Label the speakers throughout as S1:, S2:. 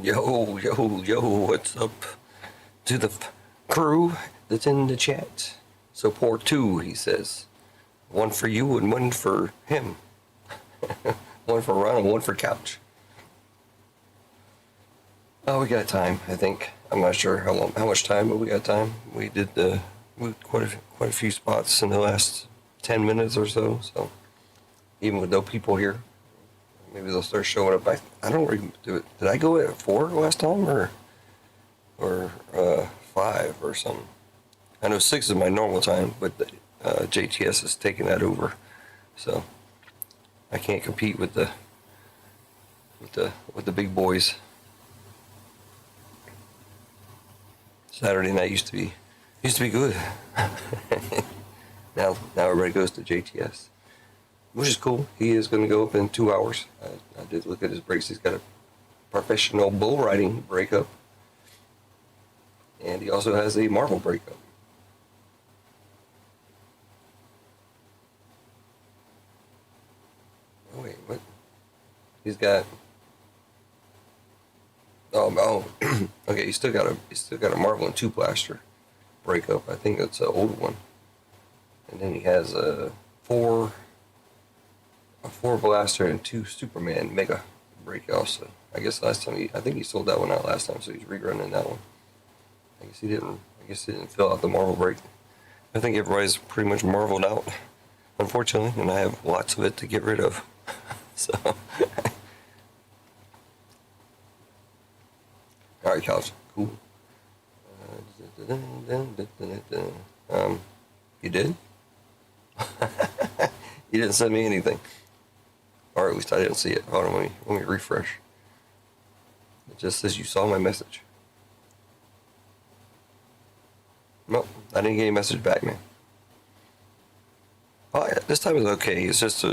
S1: Yo, yo, yo, what's up to the crew that's in the chat? So pour two, he says. One for you and one for him. One for Ron and one for Couch. Oh, we got time, I think. I'm not sure how much time, but we got time. We did quite a few spots in the last 10 minutes or so. So even with no people here, maybe they'll start showing up. I don't really do it. Did I go at 4 last time or 5 or something? I know 6 is my normal time, but JTS is taking that over, so I can't compete with the big boys. Saturday night used to be good. now everybody goes to JTS, which is cool. He is going to go up in 2 hours. I did look at his breaks. He's got a professional bull riding breakup, and he also has a Marvel breakup. Oh wait, what? He's got. Oh, okay. He's still got a Marvel and 2 Blaster breakup. I think that's an old one. And then he has a 4 Blaster and 2 Superman Mega break also. I guess last time I think he sold that one out last time, so he's rerunning that one. I guess he didn't fill out the Marvel break. I think everybody's pretty much Marveled out, unfortunately, and I have lots of it to get rid of. So, all right, Couch, cool. You did? You didn't send me anything. Or at least I didn't see it. Hold on, let me refresh. It just says you saw my message. Nope, I didn't get any message back, man. Oh, yeah, this time is okay. It's just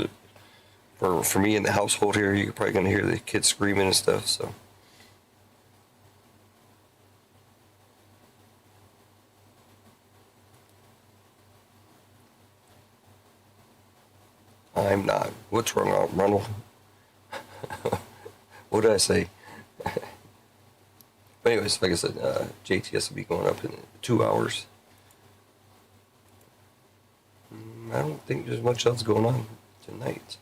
S1: for me in the household here, you're probably going to hear the kids screaming and stuff, so. I'm not. What's wrong, Ronald? What did I say? But anyways, like I said, JTS will be going up in 2 hours. I don't think there's much else going on tonight.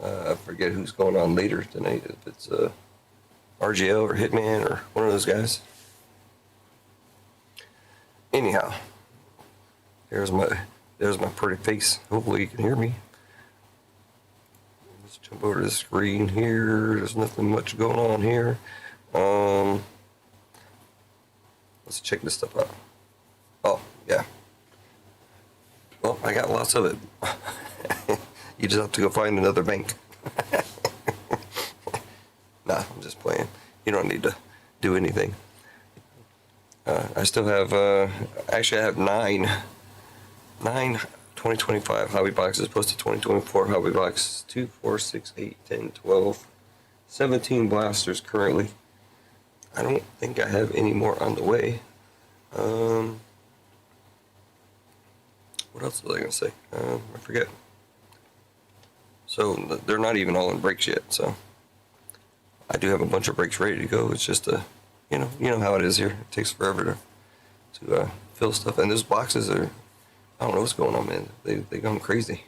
S1: I forget who's going on later tonight, if it's RGL or Hitman or one of those guys. Anyhow, there's my pretty face. Hopefully you can hear me. Let's jump over to the screen here. There's nothing much going on here. Let's check this stuff out. Oh, yeah. Well, I got lots of it. You just have to go find another bank. Nah, I'm just playing. You don't need to do anything. I still have, actually I have 9 2025 hobby boxes plus the 2024 hobby box. 2, 4, 6, 8, 10, 12, 17 blasters currently. I don't think I have any more on the way. What else was I going to say? I forget. So they're not even all in breaks yet. So I do have a bunch of breaks ready to go. It's just you know how it is here. It takes forever to fill stuff. And those boxes are, I don't know what's going on, man. They gone crazy.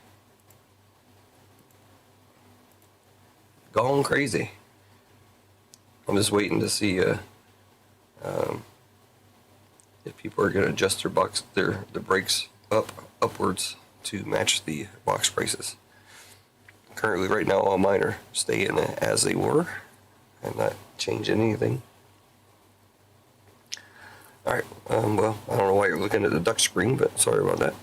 S1: Gone crazy. I'm just waiting to see if people are going to adjust their breaks upwards to match the box prices. Currently, right now, all mine are staying as they were. I'm not changing anything. All right. Well, I don't know why you're looking at the duck screen, but sorry about that.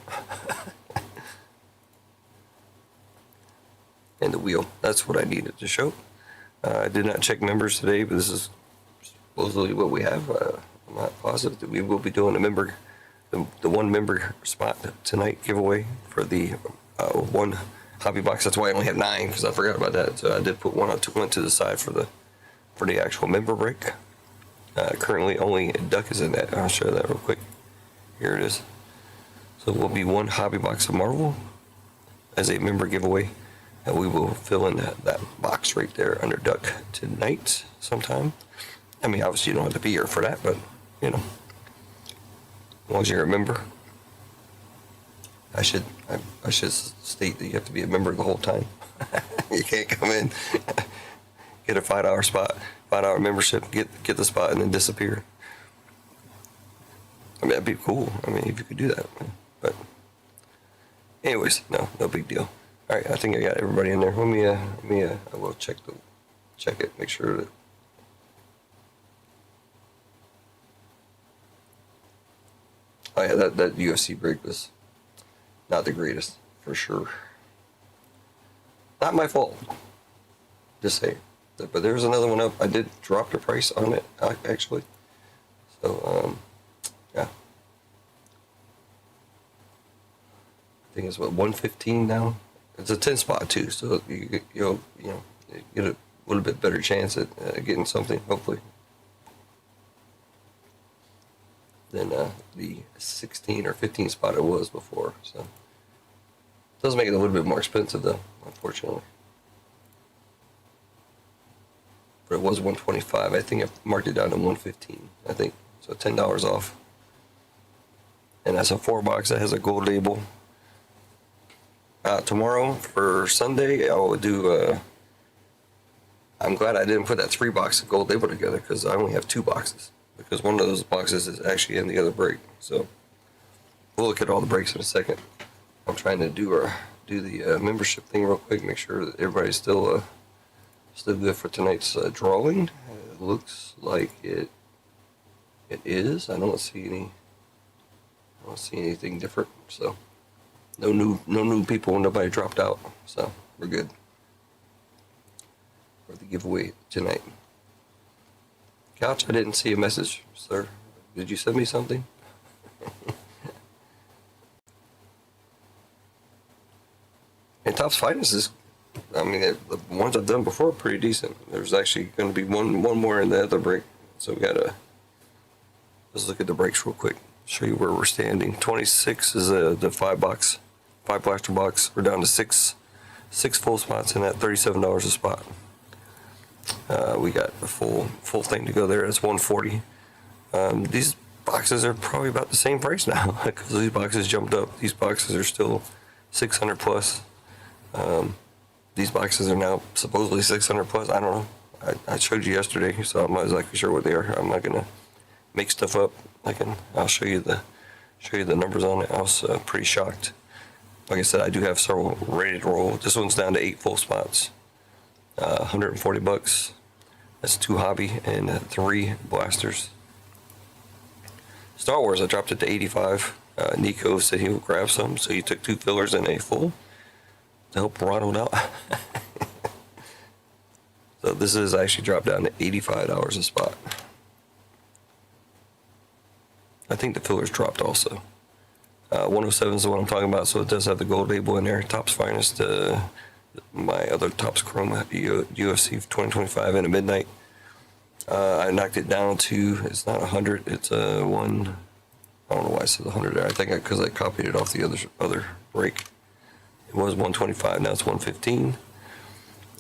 S1: And the wheel. That's what I needed to show. I did not check members today, but this is supposedly what we have. I'm not positive that we will be doing the one member spot tonight giveaway for the one hobby box. That's why I only have 9, because I forgot about that. So I did put one to the side for the actual member break. Currently only duck is in that. I'll show that real quick. Here it is. So it will be one hobby box of Marvel as a member giveaway. And we will fill in that box right there under duck tonight sometime. I mean, obviously you don't have to be here for that, but as long as you're a member. I should state that you have to be a member the whole time. You can't come in, get a $5 spot, $5 membership, get the spot, and then disappear. I mean, that'd be cool. I mean, if you could do that. But anyways, no big deal. All right, I think I got everybody in there. Let me I will check it, make sure that. Oh yeah, that UFC break was not the greatest, for sure. Not my fault. Just saying. But there's another one up. I did drop the price on it, actually. So, yeah. I think it's 115 now. It's a 10 spot too, so you'll get a little bit better chance at getting something, hopefully, than the 16 or 15 spot it was before. So it does make it a little bit more expensive though, unfortunately. But it was 125. I think I marked it down to 115. I think so, $10 off. And that's a 4-box that has a gold label. Tomorrow for Sunday, I will do. I'm glad I didn't put that 3-box gold label together because I only have 2 boxes. Because one of those boxes is actually in the other break. So we'll look at all the breaks in a second. I'm trying to do the membership thing real quick, make sure that everybody's still good for tonight's drawing. It looks like it is. I don't see anything different. So no new people. Nobody dropped out. So we're good for the giveaway tonight. Couch, I didn't see a message, sir. Did you send me something? And Topps Finest is, I mean, the ones I've done before are pretty decent. There's actually going to be one more in the other break. So let's look at the breaks real quick. Show you where we're standing. 26 is the 5-box, 5 blaster box. We're down to six full spots in that $37 a spot. We got the full thing to go there. It's 140. These boxes are probably about the same price now because these boxes jumped up. These boxes are still 600 plus. These boxes are now supposedly 600 plus. I don't know. I showed you yesterday, so I'm not exactly sure what they are. I'm not gonna make stuff up. I'll show you the numbers on it. I was pretty shocked. Like I said, I do have several ready to roll. This one's down to 8 full spots. $140. That's 2 hobby and 3 blasters. Star Wars, I dropped it to 85. Nico said he would grab some, so he took 2 fillers and a full to help Ronald out. So this is actually dropped down to $85 a spot. I think the fillers dropped also. 107 is the one I'm talking about, so it does have the gold label in there. Topps Finest, my other Topps Chrome UFC 2025 in a midnight. I knocked it down to, it's not 100, it's one. I don't know why I said 100 there. I think because I copied it off the other break. It was 125, now it's 115.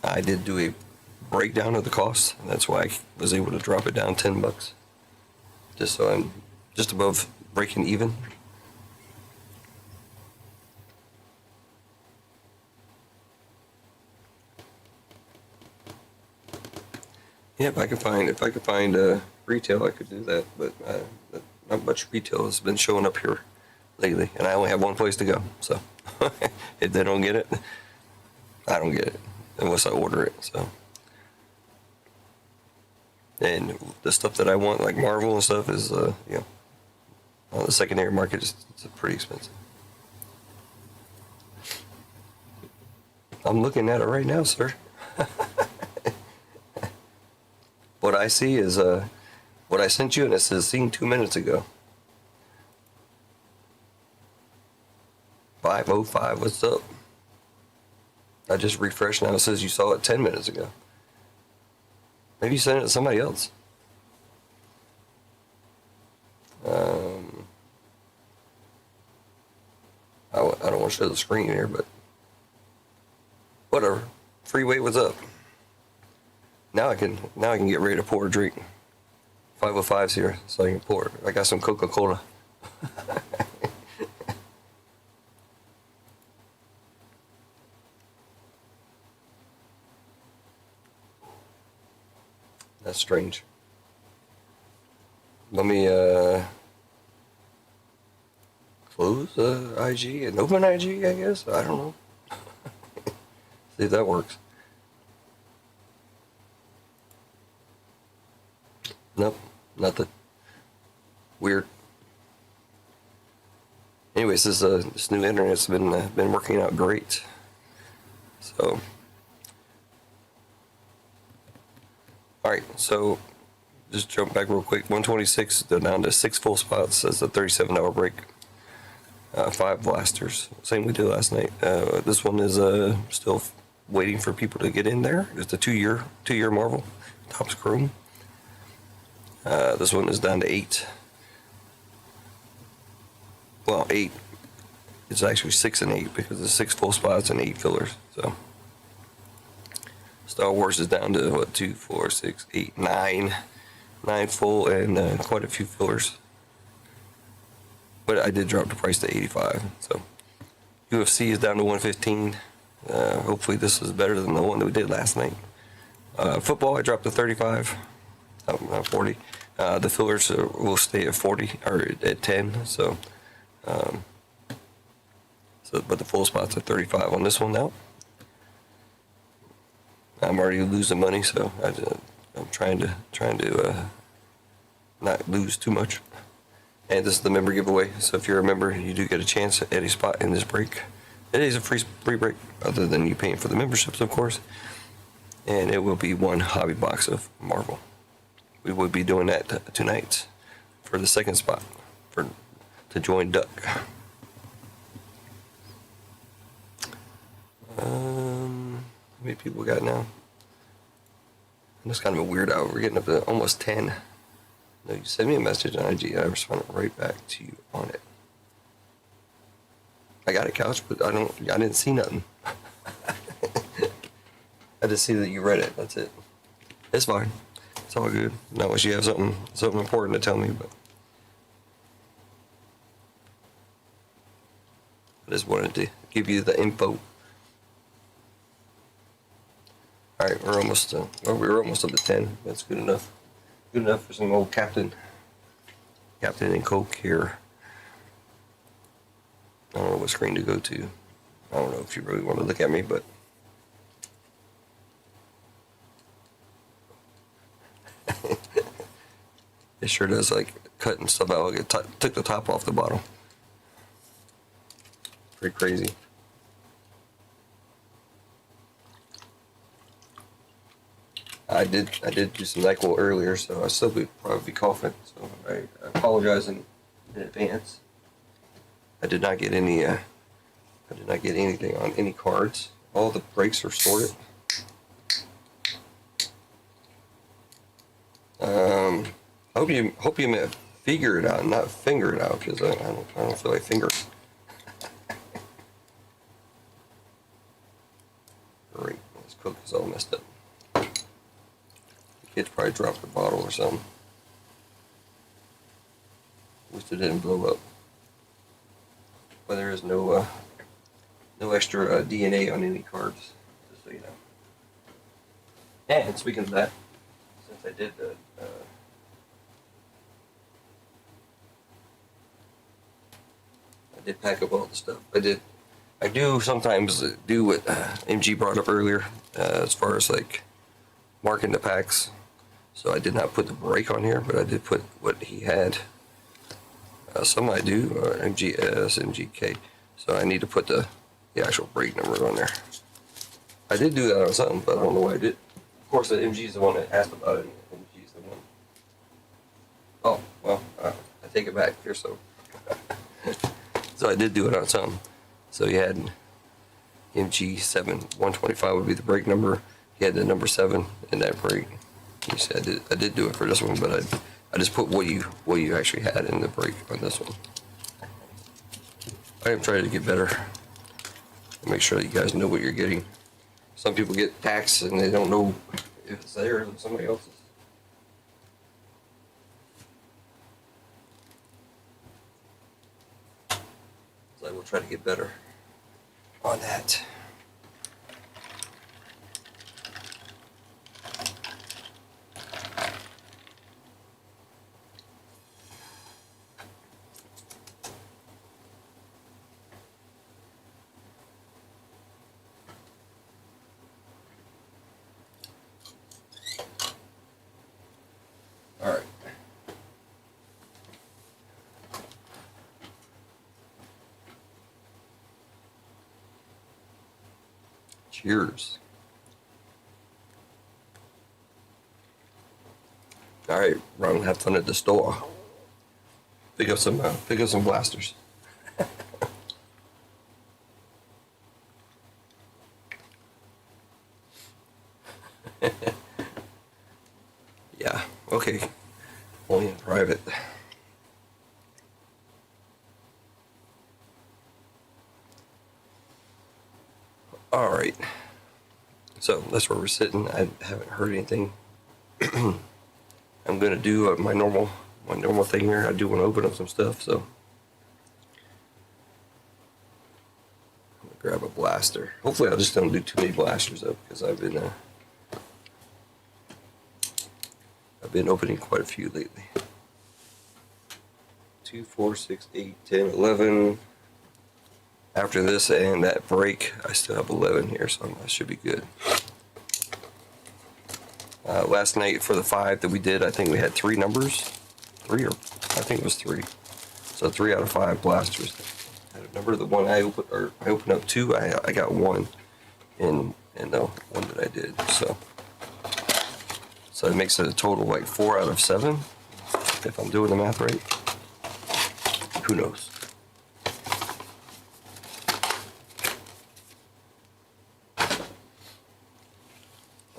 S1: I did do a breakdown of the cost, and that's why I was able to drop it down $10, just so I'm just above breaking even. Yeah, if I could find retail, I could do that, but not much retail has been showing up here lately, and I only have one place to go. So if they don't get it, I don't get it unless I order it. So, and the stuff that I want, like Marvel and stuff, is on the secondary market, it's pretty expensive. I'm looking at it right now, sir. What I see is what I sent you, and it says seen 2 minutes ago. 5:05. What's up? I just refreshed now. It says you saw it 10 minutes ago. Maybe you sent it to somebody else. I don't want to show the screen here, but Whatever. Freeway, what's up? Now I can get ready to pour a drink. 505's here, so I can pour it. I got some Coca-Cola. That's strange. Let me close IG and open IG, I guess. I don't know. See if that works. Nope, nothing. Weird. Anyways, this new internet's been working out great. So, all right. So, just jump back real quick. 126 down to 6 full spots. That's a 37-hour break. 5 blasters, same we did last night. This one is still waiting for people to get in there. It's a two-year Marvel, Topps Chrome. This one is down to 8. Well, 8. It's actually 6 and 8 because it's 6 full spots and 8 fillers. So Star Wars is down to what, 2, 4, 6, 8, 9 full and quite a few fillers. But I did drop the price to 85. So UFC is down to 115. Hopefully this is better than the one that we did last night. Football, I dropped to 35. 40. The fillers will stay at 40 or at 10. So, but the full spots are 35 on this one now. I'm already losing money, so I'm trying to not lose too much. And this is the member giveaway. So if you're a member, you do get a chance at a spot in this break. It is a free break, other than you paying for the memberships, of course. And it will be one hobby box of Marvel. We will be doing that tonight for the second spot to join Duck. How many people we got now? It's kind of a weird hour. We're getting up to almost 10. No, you send me a message on IG. I responded right back to you on it. I got a couch, but I didn't see nothing. I just see that you read it. That's it. It's fine. It's all good. Not unless you have something important to tell me, but I just wanted to give you the info. All right, we're almost up to 10. That's good enough. Good enough for some old Captain and Coke here. I don't know what screen to go to. I don't know if you really want to look at me, but it sure does like cutting stuff out. Like it took the top off the bottle. Pretty crazy. I did do some NyQuil earlier, so I still probably be coughing. So I apologize in advance. I did not get any. I did not get anything on any cards. All the breaks are sorted. Hope you meant figure it out, not finger it out, because I don't feel like fingering. Great, this Coke is all messed up. The kids probably dropped the bottle or something. At least it didn't blow up. But there is no extra DNA on any cards, just so you know. And speaking of that, since I did pack up all the stuff. I do sometimes do what MG brought up earlier, as far as like marking the packs. So I did not put the break on here, but I did put what he had. Some I do, MGS, MGK. So I need to put the actual break number on there. I did do that on something, but I don't know why I did. Of course, the MG is the one that asked about it. MG is the one. Oh, well, I take it back here, so. So I did do it on something. So you had MG7 125 would be the break number. He had the number 7 in that break. You said I did do it for this one, but I just put what you actually had in the break on this one. I am trying to get better. Make sure that you guys know what you're getting. some people get taxed and they don't know if it's theirs or somebody else's. So I will try to get better on that. All right. Cheers. All right, run, have fun at the store. Pick up some blasters. Yeah, okay. Only in private. All right. So that's where we're sitting. I haven't heard anything. I'm gonna do my normal thing here. I do want to open up some stuff, so I'm gonna grab a blaster. Hopefully, I just don't do too many blasters though, because I've been opening quite a few lately. 2, 4, 6, 8, 10, 11. After this and that break, I still have 11 here, so I should be good. Last night for the 5 that we did, I think we had 3 numbers. 3 or I think it was 3. So 3 out of 5 blasters. I had a number. The one I opened up 2. I got 1 in the one that I did. So it makes it a total like 4 out of 7, if I'm doing the math right. Who knows?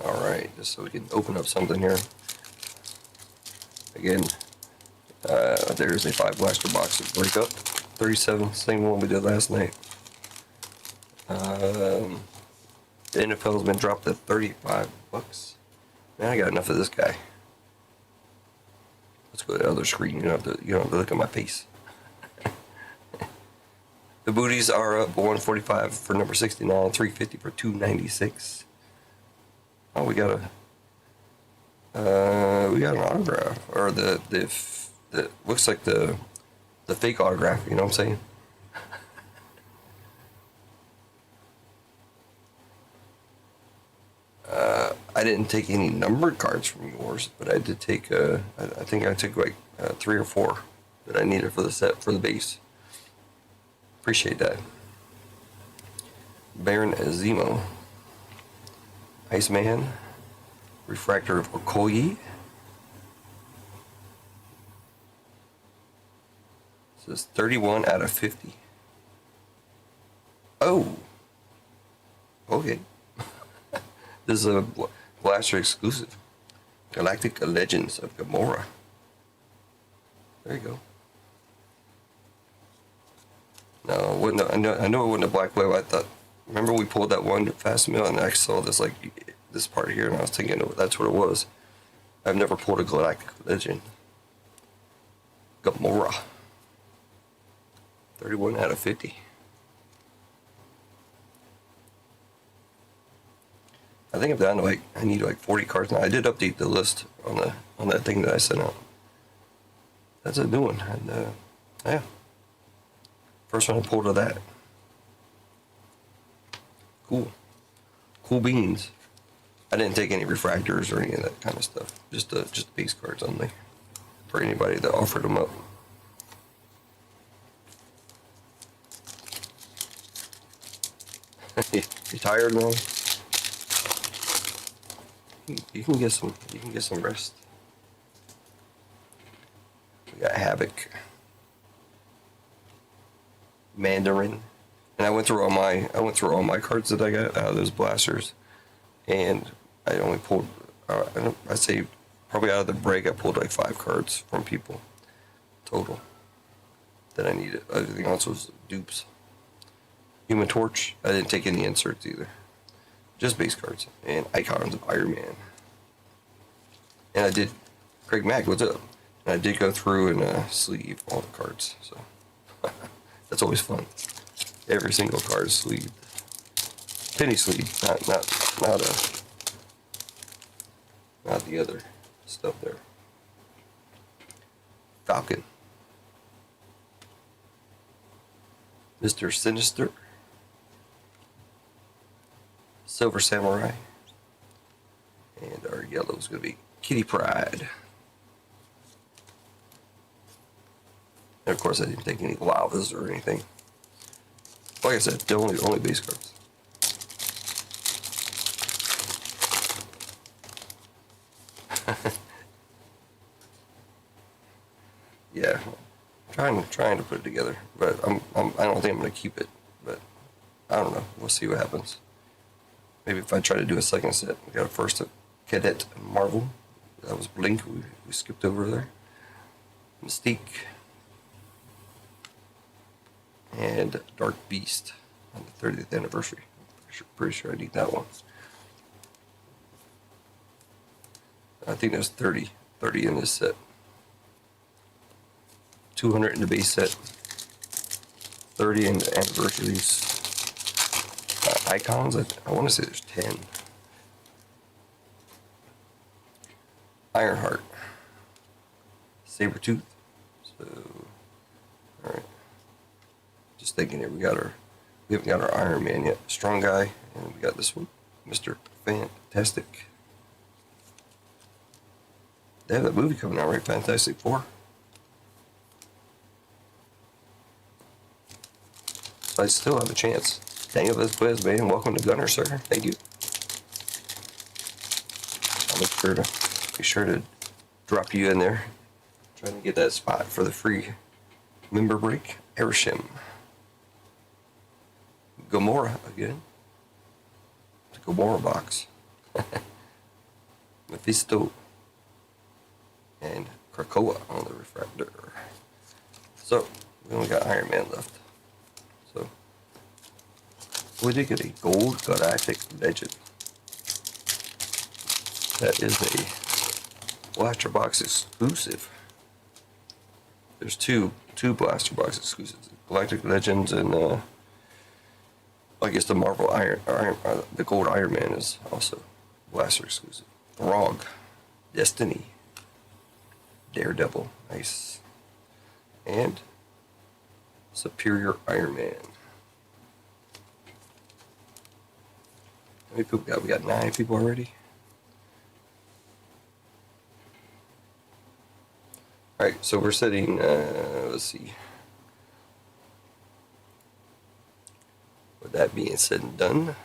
S1: All right, just so we can open up something here. Again, there's a 5 blaster box to break up. 37, same one we did last night. The NFL's been dropped to $35. Man, I got enough of this guy. Let's go to the other screen. You don't have to look at my face. The booties are up 145 for number 69, 350 for 296. Oh, we got an autograph, or the looks like the fake autograph. You know what I'm saying? I didn't take any numbered cards from yours, but I did take. I think I took like 3 or 4 that I needed for the set for the base. Appreciate that. Baron Zemo, Iceman, Refractor of Okoye. Says 31 out of 50. Oh, okay. This is a blaster exclusive. Galactic Legends of Gamora. There you go. No, I know it wasn't a black whale. I thought. Remember we pulled that one fast mill, and I saw this this part here, and I was thinking, oh, that's what it was. I've never pulled a Galactic Legend. Gamora. 31 out of 50. I think I'm down to I need 40 cards now. I did update the list on that thing that I sent out. That's a new one, and yeah. First one I pulled of that. Cool beans. I didn't take any refractors or any of that kind of stuff. Just base cards only. For anybody that offered them up. You tired, man? You can get some rest. We got Havoc. Mandarin, and I went through all my cards that I got out of those blasters, and I only pulled I say probably out of the break I pulled like 5 cards from people total that I needed. Everything else was dupes. Human Torch, I didn't take any inserts either, just base cards, and icons of Iron Man. And I did, Craig Mack, what's up? And I did go through and sleeve all the cards, so that's always fun. Every single card is sleeved. Penny sleeve, not the other stuff there. Falcon. Mr. Sinister. Silver Samurai. And our yellow is going to be Kitty Pryde. And of course, I didn't take any lavas or anything. Like I said, they're only base cards. Yeah, trying to put it together, but I don't think I'm gonna keep it. But I don't know. We'll see what happens. Maybe if I try to do a second set. We got a first Cadet Marvel. That was Blink. We skipped over there. Mystique. And Dark Beast on the 30th anniversary. Pretty sure I need that one. I think there's 30 in this set. 200 in the base set. 30 in the anniversaries. Icons, I want to say there's 10. Ironheart. Sabretooth. So, alright. Just thinking here, we haven't got our Iron Man yet. Strong Guy, and we got this one, Mr. Fantastic. They have that movie coming out, right? Fantastic Four. So I still have a chance. Daniel Vasquez, man, welcome to Gunner, sir. Thank you. I'll be sure to drop you in there. Trying to get that spot for the free member break. Airshim. Gamora again. The Gamora box. Mephisto. And Krakoa on the refractor. So, we only got Iron Man left. So, we did get a gold Galactic Legend. That is a Blaster Box exclusive. There's two Blaster Box exclusives. Galactic Legends and I guess the Marvel the gold Iron Man is also Blaster exclusive. Throg. Destiny. Daredevil, nice. And Superior Iron Man. How many people we got? We got 9 people already. Alright, so we're setting, let's see. With that being said and done,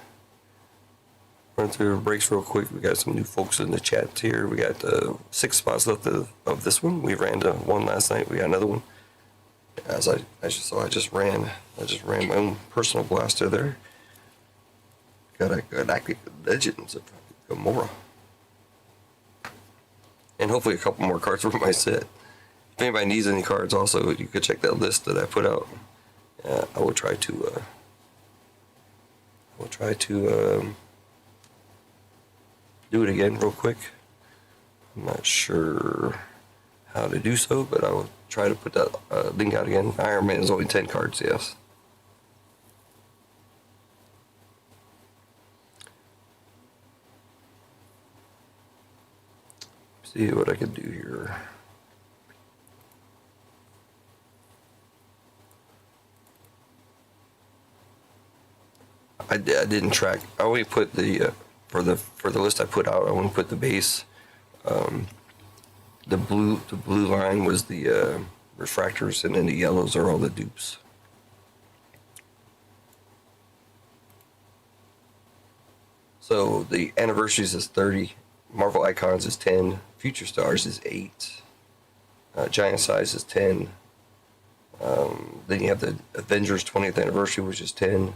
S1: run through Breakz real quick. We got some new folks in the chat here. We got 6 spots left of this one. We ran to one last night. We got another one. As I just ran my own personal blaster there. Got a Galactic Legends of Gamora. And hopefully a couple more cards from my set. If anybody needs any cards also, you could check that list that I put out. I will try to do it again real quick. I'm not sure how to do so, but I will try to put that link out again. Iron Man is only 10 cards, yes. See what I can do here. I didn't track. I only put the for the list I put out. I only put the base. The blue line was the refractors, and then the yellows are all the dupes. So the anniversaries is 30. Marvel Icons is 10. Future Stars is 8. Giant Size is 10. Then you have the Avengers 20th anniversary, which is 10.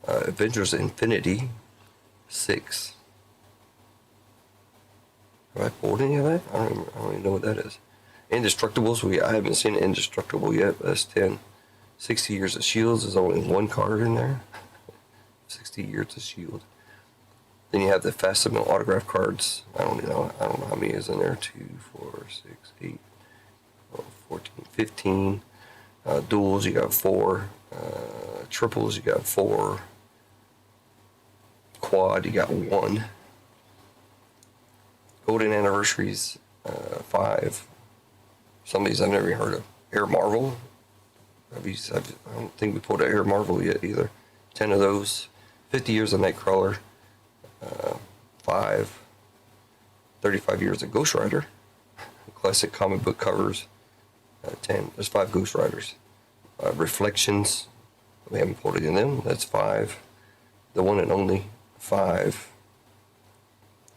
S1: Avengers Infinity, 6. Have I pulled any of that? I don't even know what that is. Indestructibles, I haven't seen Indestructible yet. That's 10. 60 Years of Shields is only 1 card in there. 60 Years of Shield. Then you have the facsimile autograph cards. I don't know how many is in there. 2, 4, 6, 8, 12, 14, 15. Duals, you got 4. Triples, you got 4. Quad, you got 1. Golden anniversaries, 5. Some of these I've never even heard of. Air Marvel. I don't think we pulled an Air Marvel yet either. 10 of those. 50 years of Nightcrawler. 5. 35 years of Ghost Rider. Classic comic book covers. 10. There's 5 Ghost Riders. Reflections. We haven't pulled it in them. That's 5. The one and only 5.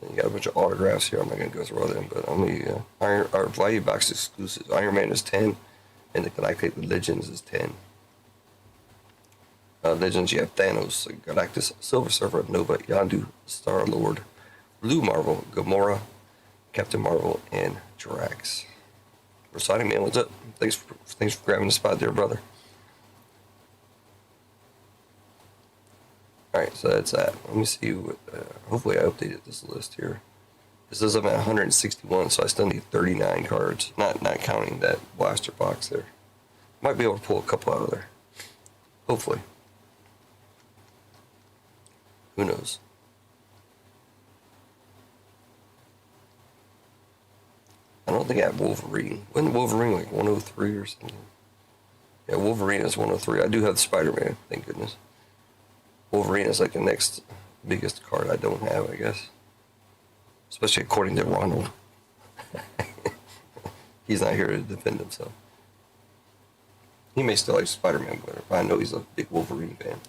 S1: And you got a bunch of autographs here. I'm not going to go through all of them, but only our value box exclusives. Iron Man is 10, and the Galactic Legends is 10. Legends, you have Thanos, Galactus, Silver Surfer, Nova, Yondu, Star Lord, Blue Marvel, Gamora, Captain Marvel, and Drax. Reciting Man, what's up? Thanks for grabbing the spot there, brother. Alright, so that's that. Let me see what, hopefully I updated this list here. This says I'm at 161, so I still need 39 cards. Not counting that blaster box there. Might be able to pull a couple out of there. Hopefully. Who knows? I don't think I have Wolverine. Wasn't Wolverine like 103 or something? Yeah, Wolverine is 103. I do have the Spider-Man, thank goodness. Wolverine is like the next biggest card I don't have, I guess. Especially according to Ronald. He's not here to defend himself. He may still like Spider-Man better, but I know he's a big Wolverine fan.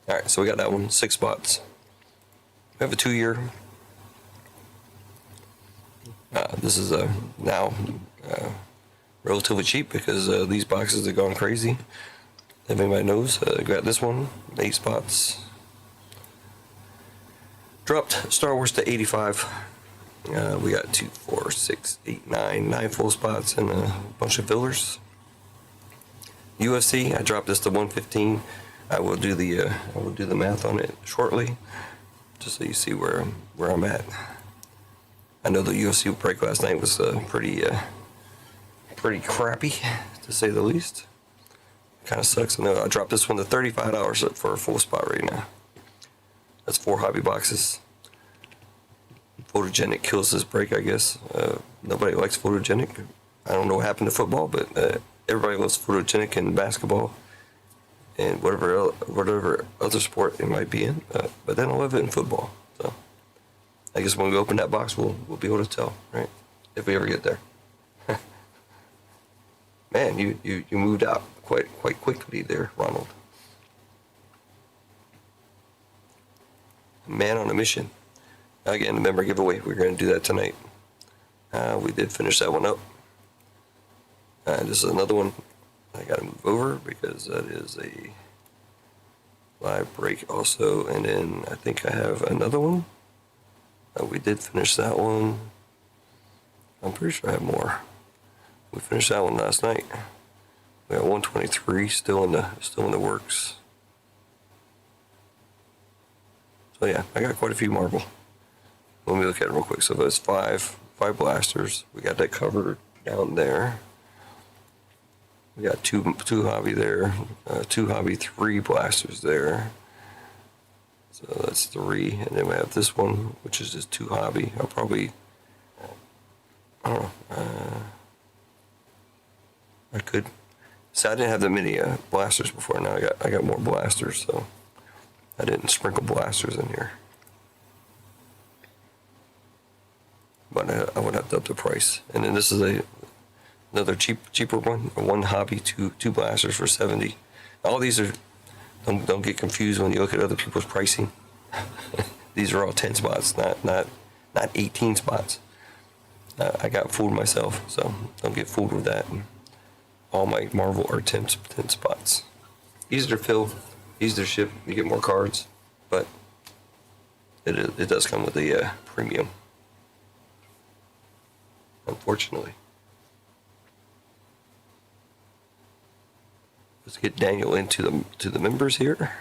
S1: Alright, so we got that one, 6 spots. We have a 2-year. This is now relatively cheap because these boxes have gone crazy. If anybody knows, got this one, 8 spots. Dropped Star Wars to 85. We got 2, 4, 6, 8, 9 full spots and a bunch of fillers. UFC, I dropped this to 115. I will do the math on it shortly, just so you see where I'm at. I know the UFC break last night was pretty crappy, to say the least. Kind of sucks. I know I dropped this one to $35 for a full spot right now. That's 4 hobby boxes. Photogenic kills this break, I guess. Nobody likes photogenic. I don't know what happened to football, but everybody loves photogenic in basketball and whatever other sport it might be in. But they don't love it in football. So I guess when we open that box, we'll be able to tell, right? If we ever get there. Man, you moved out quite quickly there, Ronald. Man on a mission. Again, the member giveaway. We're going to do that tonight. We did finish that one up. This is another one I got to move over because that is a live break also. And then I think I have another one. We did finish that one. I'm pretty sure I have more. We finished that one last night. We got 123 still in the works. So yeah, I got quite a few Marvel. Let me look at it real quick. So that's 5 blasters. We got that covered down there. We got two hobby there, 2 hobby, 3 blasters there. So that's 3, and then we have this one, which is just 2 hobby. I don't know. I could. So I didn't have that many blasters before. Now I got more blasters, so I didn't sprinkle blasters in here. But I would have to up the price. And then this is another cheaper one. 1 hobby, 2 blasters for 70. All these are. Don't get confused when you look at other people's pricing. These are all 10 spots, not 18 spots. I got fooled myself, so don't get fooled with that. All my Marvel are 10 spots. Easier to fill, easier to ship. You get more cards, but it does come with a premium. Unfortunately. Let's get Daniel into the members here.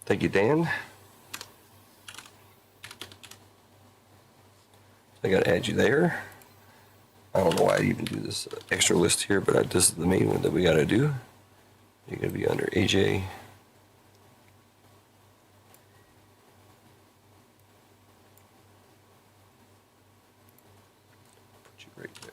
S1: Thank you, Dan. I gotta add you there. I don't know why I even do this extra list here, but this is the main one that we gotta do. You're gonna be under AJ. Put you right there.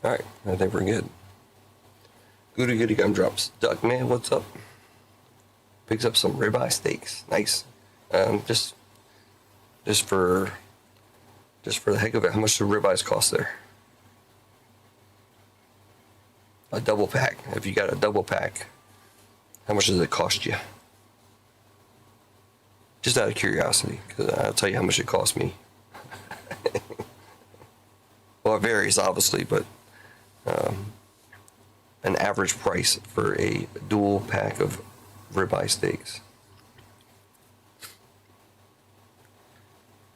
S1: All right, I think we're good. Goody goody gumdrops. Duckman, what's up? Picks up some ribeye steaks. Nice. Just for the heck of it, how much do ribeyes cost there? A double pack. If you got a double pack, how much does it cost you? Just out of curiosity, because I'll tell you how much it cost me. Well, it varies, obviously, but an average price for a dual pack of ribeye steaks.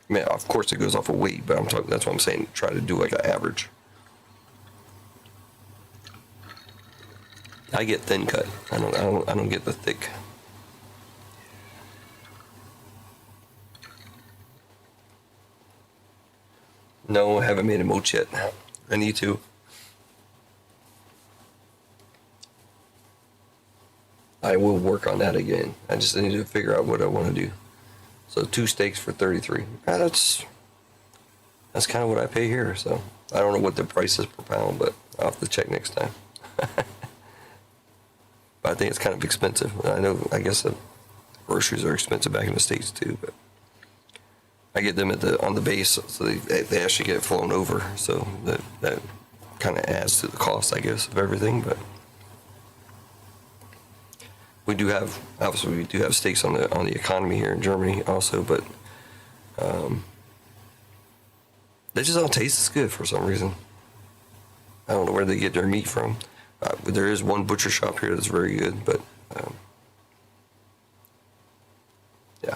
S1: I mean, of course it goes off of weight, but that's what I'm saying. Try to do like an average. I get thin cut. I don't get the thick. No, I haven't made a mochi yet. I need to. I will work on that again. I just need to figure out what I want to do. So 2 steaks for $33. That's kind of what I pay here. So I don't know what the price is per pound, but I'll have to check next time. But I think it's kind of expensive. I guess the groceries are expensive back in the States too, but I get them on the base, so they actually get flown over. So that kind of adds to the cost, I guess, of everything. But we do have steaks on the economy here in Germany also, but they just don't taste as good for some reason. I don't know where they get their meat from. There is one butcher shop here that's very good, but yeah.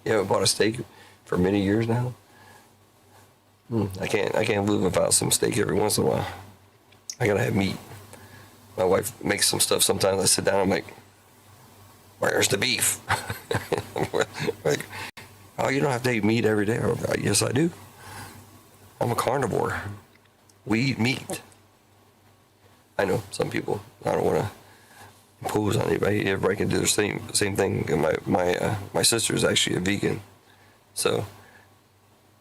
S1: You haven't bought a steak for many years now? I can't live without some steak every once in a while. I gotta have meat. My wife makes some stuff sometimes. I sit down, I'm like, where's the beef? Like, oh, you don't have to eat meat every day. Yes, I do. I'm a carnivore. We eat meat. I know some people. I don't want to impose on anybody. Everybody can do the same thing. And my sister is actually a vegan, so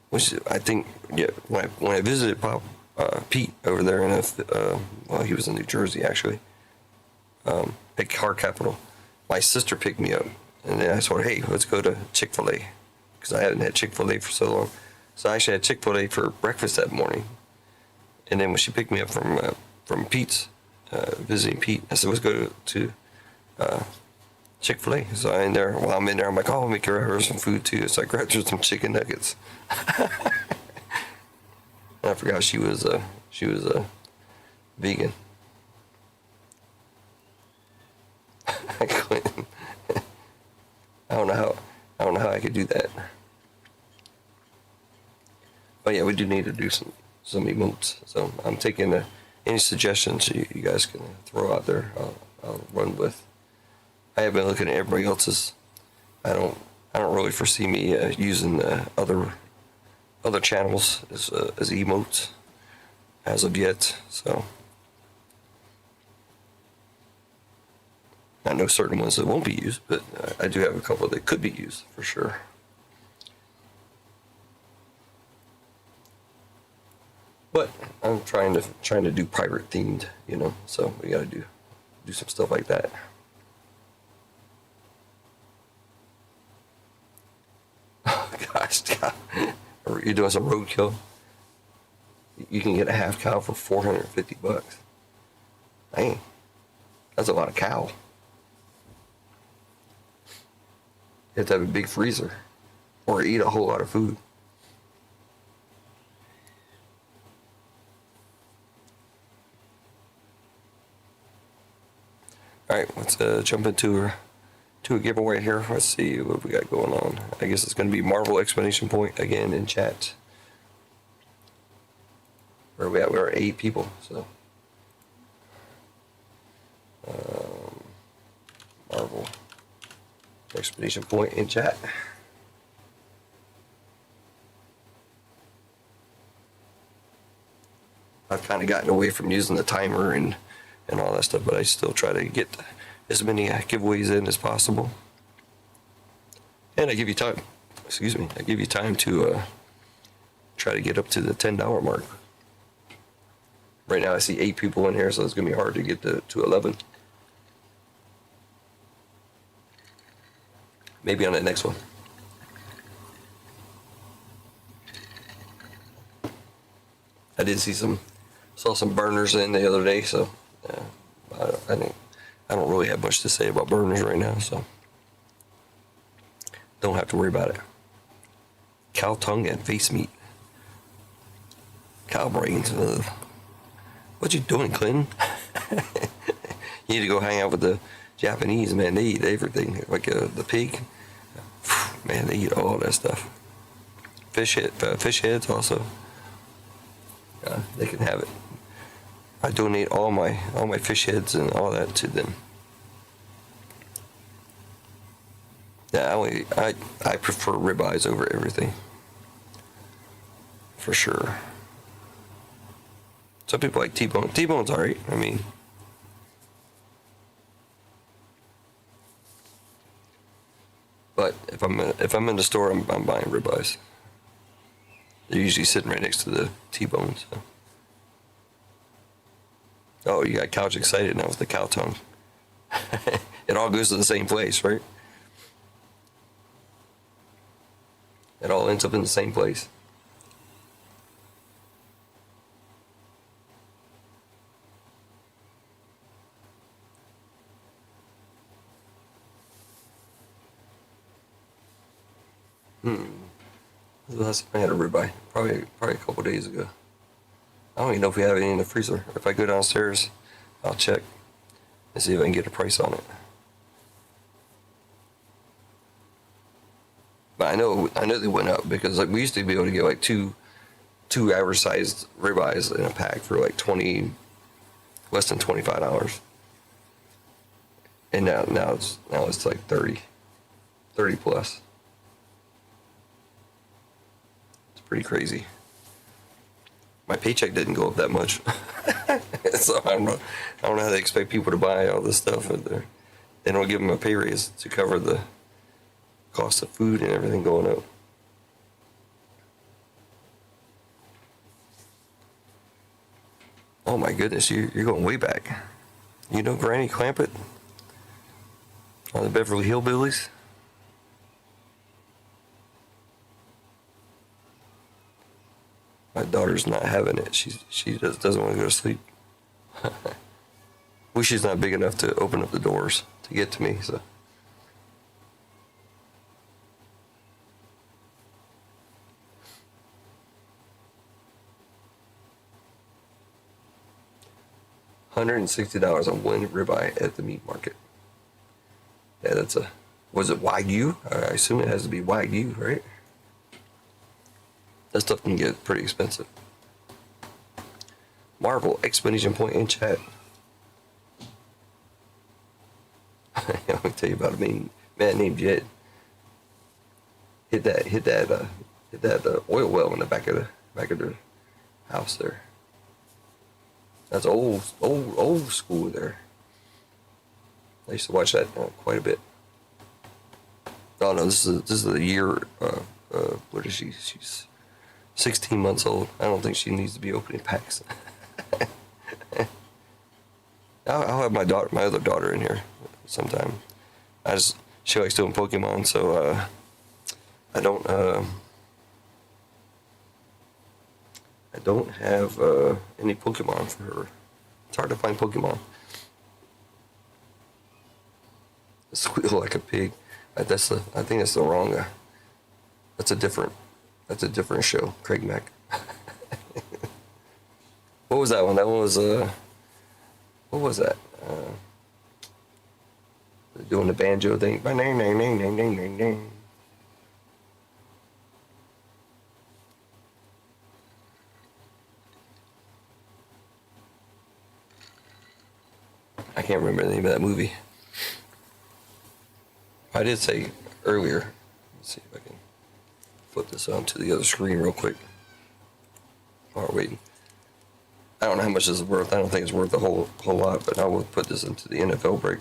S1: which I think when I visited Pete over there well, he was in New Jersey actually, at Car Capital. My sister picked me up, and then I told her, hey, let's go to Chick-fil-A, because I hadn't had Chick-fil-A for so long. So I actually had Chick-fil-A for breakfast that morning, and then when she picked me up from Pete's, visiting Pete, I said, let's go to Chick-fil-A. So while I'm in there, I'm like, oh, I'll make her some food too. So I grabbed her some chicken nuggets. And I forgot she was a vegan. I couldn't. I don't know how I could do that. But yeah, we do need to do some emotes. So I'm taking any suggestions you guys can throw out there. I'll run with. I have been looking at everybody else's. I don't really foresee me using other channels as emotes as of yet. So I know certain ones that won't be used, but I do have a couple that could be used for sure. But I'm trying to do pirate themed, so we got to do some stuff like that. Oh gosh, God. You're doing some roadkill. You can get a half cow for $450. Dang, that's a lot of cow. You have to have a big freezer. or eat a whole lot of food. All right, let's jump into a giveaway here. Let's see what we got going on. I guess it's going to be Marvel exclamation point again in chat. Where are we at? We're 8 people, so. Marvel exclamation point in chat. I've kind of gotten away from using the timer and all that stuff, but I still try to get as many giveaways in as possible. And I give you time, I give you time to try to get up to the $10 mark. Right now I see 8 people in here, so it's going to be hard to get to 11. Maybe on the next one. I did saw some burners in the other day, so I don't really have much to say about burners right now, so don't have to worry about it. Cow tongue and face meat. Cow brains. What you doing, Clinton? You need to go hang out with the Japanese, man. They eat everything, like the pig. Man, they eat all that stuff. Fish heads also. They can have it. I donate all my fish heads and all that to them. Yeah, I prefer ribeyes over everything. For sure. Some people like T-bone. T-bone's alright. I mean, but if I'm in the store, I'm buying ribeyes. They're usually sitting right next to the T-bones. So. Oh, you got couch excited now with the cow tongue. It all goes to the same place, right? It all ends up in the same place. The last time I had a ribeye, probably a couple days ago. I don't even know if we have any in the freezer. If I go downstairs, I'll check and see if I can get a price on it. But I know they went up because like we used to be able to get like two average sized ribeyes in a pack for like less than $25. And now it's like 30 plus. Pretty crazy. My paycheck didn't go up that much, so I don't know how they expect people to buy all this stuff. They don't give them a pay raise to cover the cost of food and everything going up. Oh my goodness, you're going way back. You know Granny Clampett on the Beverly Hillbillies? My daughter's not having it. She just doesn't want to go to sleep. Well, she's not big enough to open up the doors to get to me, so. $160 on one ribeye at the meat market. Yeah, was it Wagyu? I assume it has to be Wagyu, right? That stuff can get pretty expensive. Marvel exclamation point in chat. Let me tell you about a man named Jed. Hit that oil well in the back of the house there. That's old school there. I used to watch that quite a bit. Oh no, this is the year. What is she? She's 16 months old. I don't think she needs to be opening packs. I'll have my other daughter in here sometime. She likes doing Pokemon, so I don't have any Pokemon for her. It's hard to find Pokemon. Squeal like a pig. I think that's the wrong. That's a different show. Craig Mack. What was that one? That one was what was that? Doing the banjo thing. Ding, ding, ding, ding, ding, ding, ding. I can't remember the name of that movie. I did say earlier. Let's see if I can flip this onto the other screen real quick. While we're waiting. I don't know how much this is worth. I don't think it's worth a whole lot, but I will put this into the NFL break.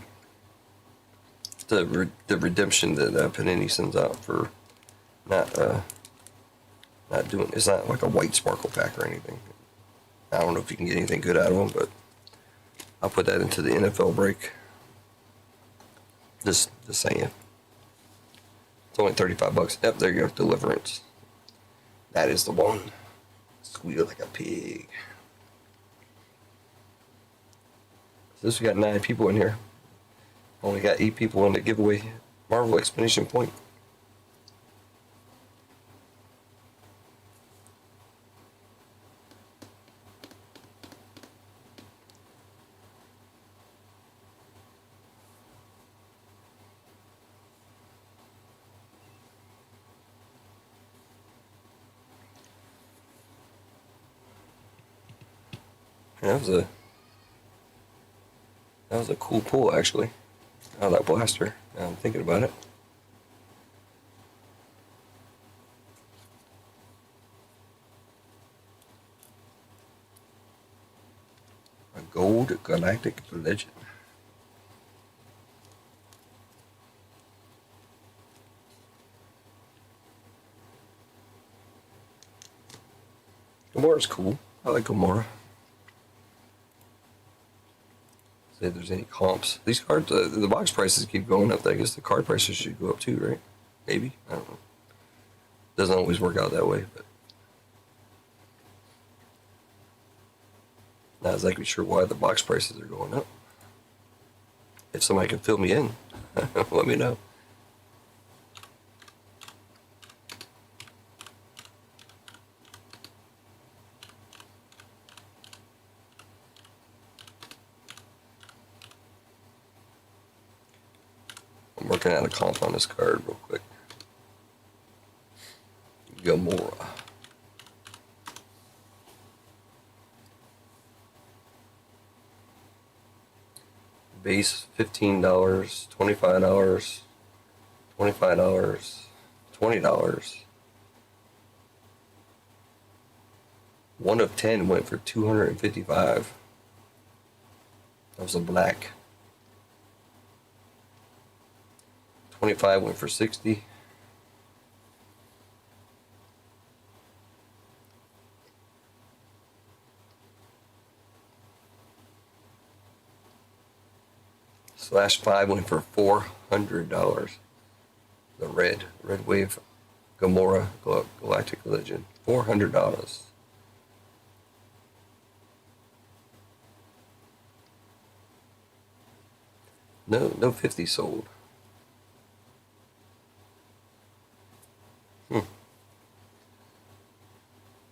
S1: The redemption that Panini sends out for not doing. It's not like a white sparkle pack or anything. I don't know if you can get anything good out of them, but I'll put that into the NFL break. Just saying. It's only $35. Yep, there you go. Deliverance. That is the one. Squeal like a pig. So this we got 9 people in here. Only got 8 people in the giveaway. Marvel explanation point. That was a cool pull, actually. Oh, that blaster. Now I'm thinking about it. A gold galactic legend. Gamora's cool. I like Gamora. See if there's any comps. These cards, the box prices keep going up. I guess the card prices should go up too, right? Maybe. I don't know. Doesn't always work out that way, but not exactly sure why the box prices are going up. If somebody can fill me in, let me know. I'm working out a comp on this card real quick. Gamora. Base $15, $25, $25, $20. 1 of 10 went for $255. That was a black. 25 went for $60. /5 went for $400. The red wave Gamora Galactic Legend, $400. No 50 sold.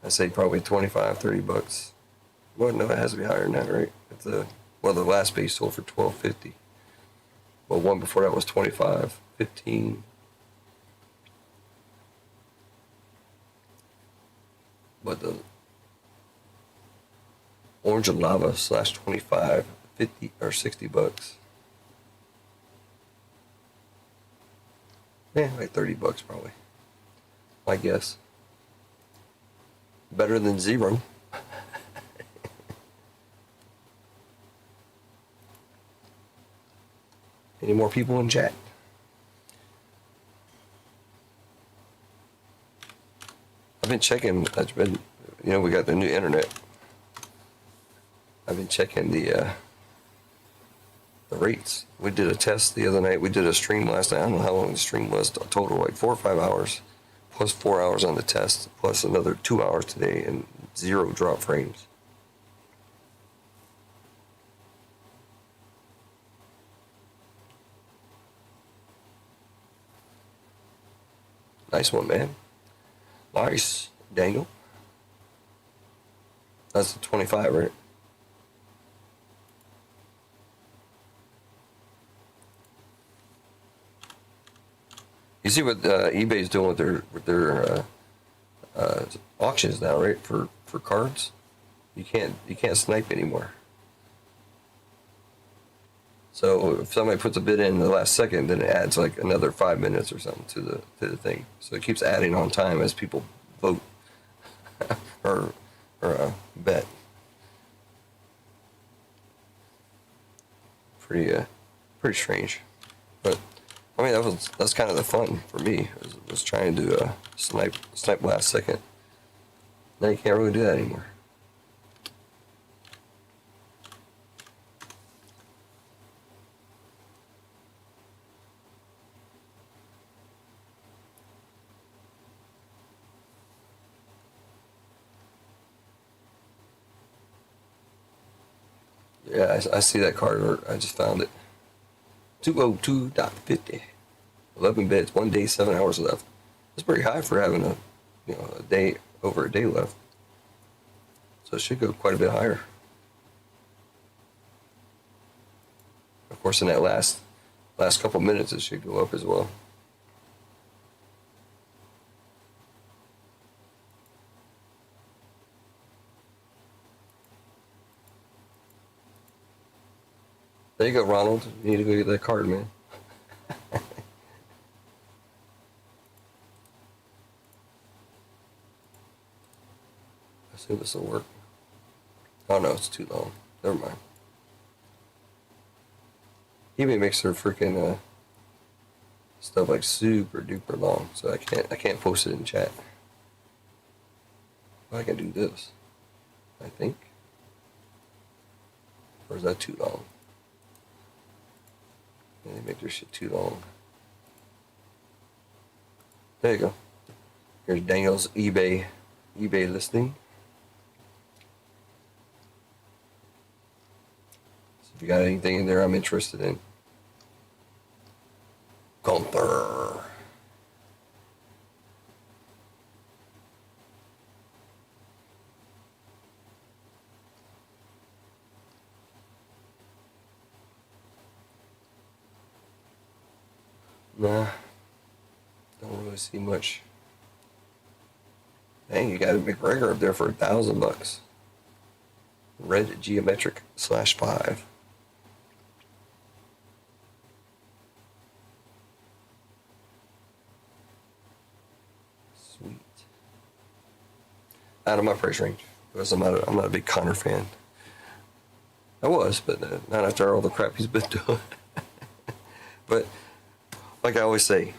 S1: I say probably 25, $30. Well, no, it has to be higher than that, right? If the last base sold for $12.50. Well, one before that was 25, 15. But the Orange and Lava /25, 50 or $60. Yeah, like $30 probably. I guess. Better than zero. Any more people in chat? I've been checking. We got the new internet. I've been checking the rates. We did a test the other night. We did a stream last night. I don't know how long the stream was. Total like 4 or 5 hours, plus 4 hours on the test, plus another 2 hours today, and 0 drop frames. Nice one, man. Nice, Daniel. That's the 25, right? You see what eBay's doing with their auctions now, right? For cards, you can't snipe anymore. So if somebody puts a bid in the last second, then it adds like another 5 minutes or something to the thing. So it keeps adding on time as people vote or bet. Pretty strange, but I mean that's kind of the fun for me was trying to snipe last second. Now you can't really do that anymore. Yeah, I see that card. I just found it. 202.50. 11 bids, 1 day, 7 hours left. That's pretty high for having a day, over a day left. So it should go quite a bit higher. Of course, in that last couple minutes, it should go up as well. There you go, Ronald. You need to go get that card, man. Let's see if this will work. Oh no, it's too long. Never mind. eBay makes their freaking stuff like super duper long, so I can't post it in chat. But I can do this, I think. Or is that too long? Yeah, they make their shit too long. There you go. Here's Daniel's eBay listing. So if you got anything in there I'm interested in, Gunther. Nah, don't really see much. Dang, you got a McGregor up there for $1,000. Red geometric /5. Sweet. Out of my price range because I'm not a big Connor fan. I was, but not after all the crap he's been doing. But like I always say,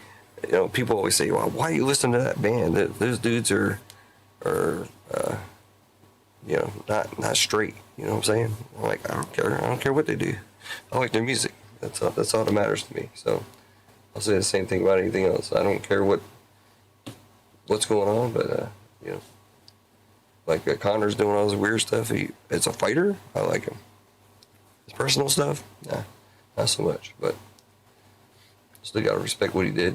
S1: people always say, "Well, why are you listening to that band? Those dudes are not straight." You know what I'm saying? I'm like, I don't care what they do. I like their music. That's all that matters to me. So I'll say the same thing about anything else. I don't care what's going on, but like Connor's doing all this weird stuff. It's a fighter. I like him. His personal stuff, nah, not so much. But still gotta respect what he did,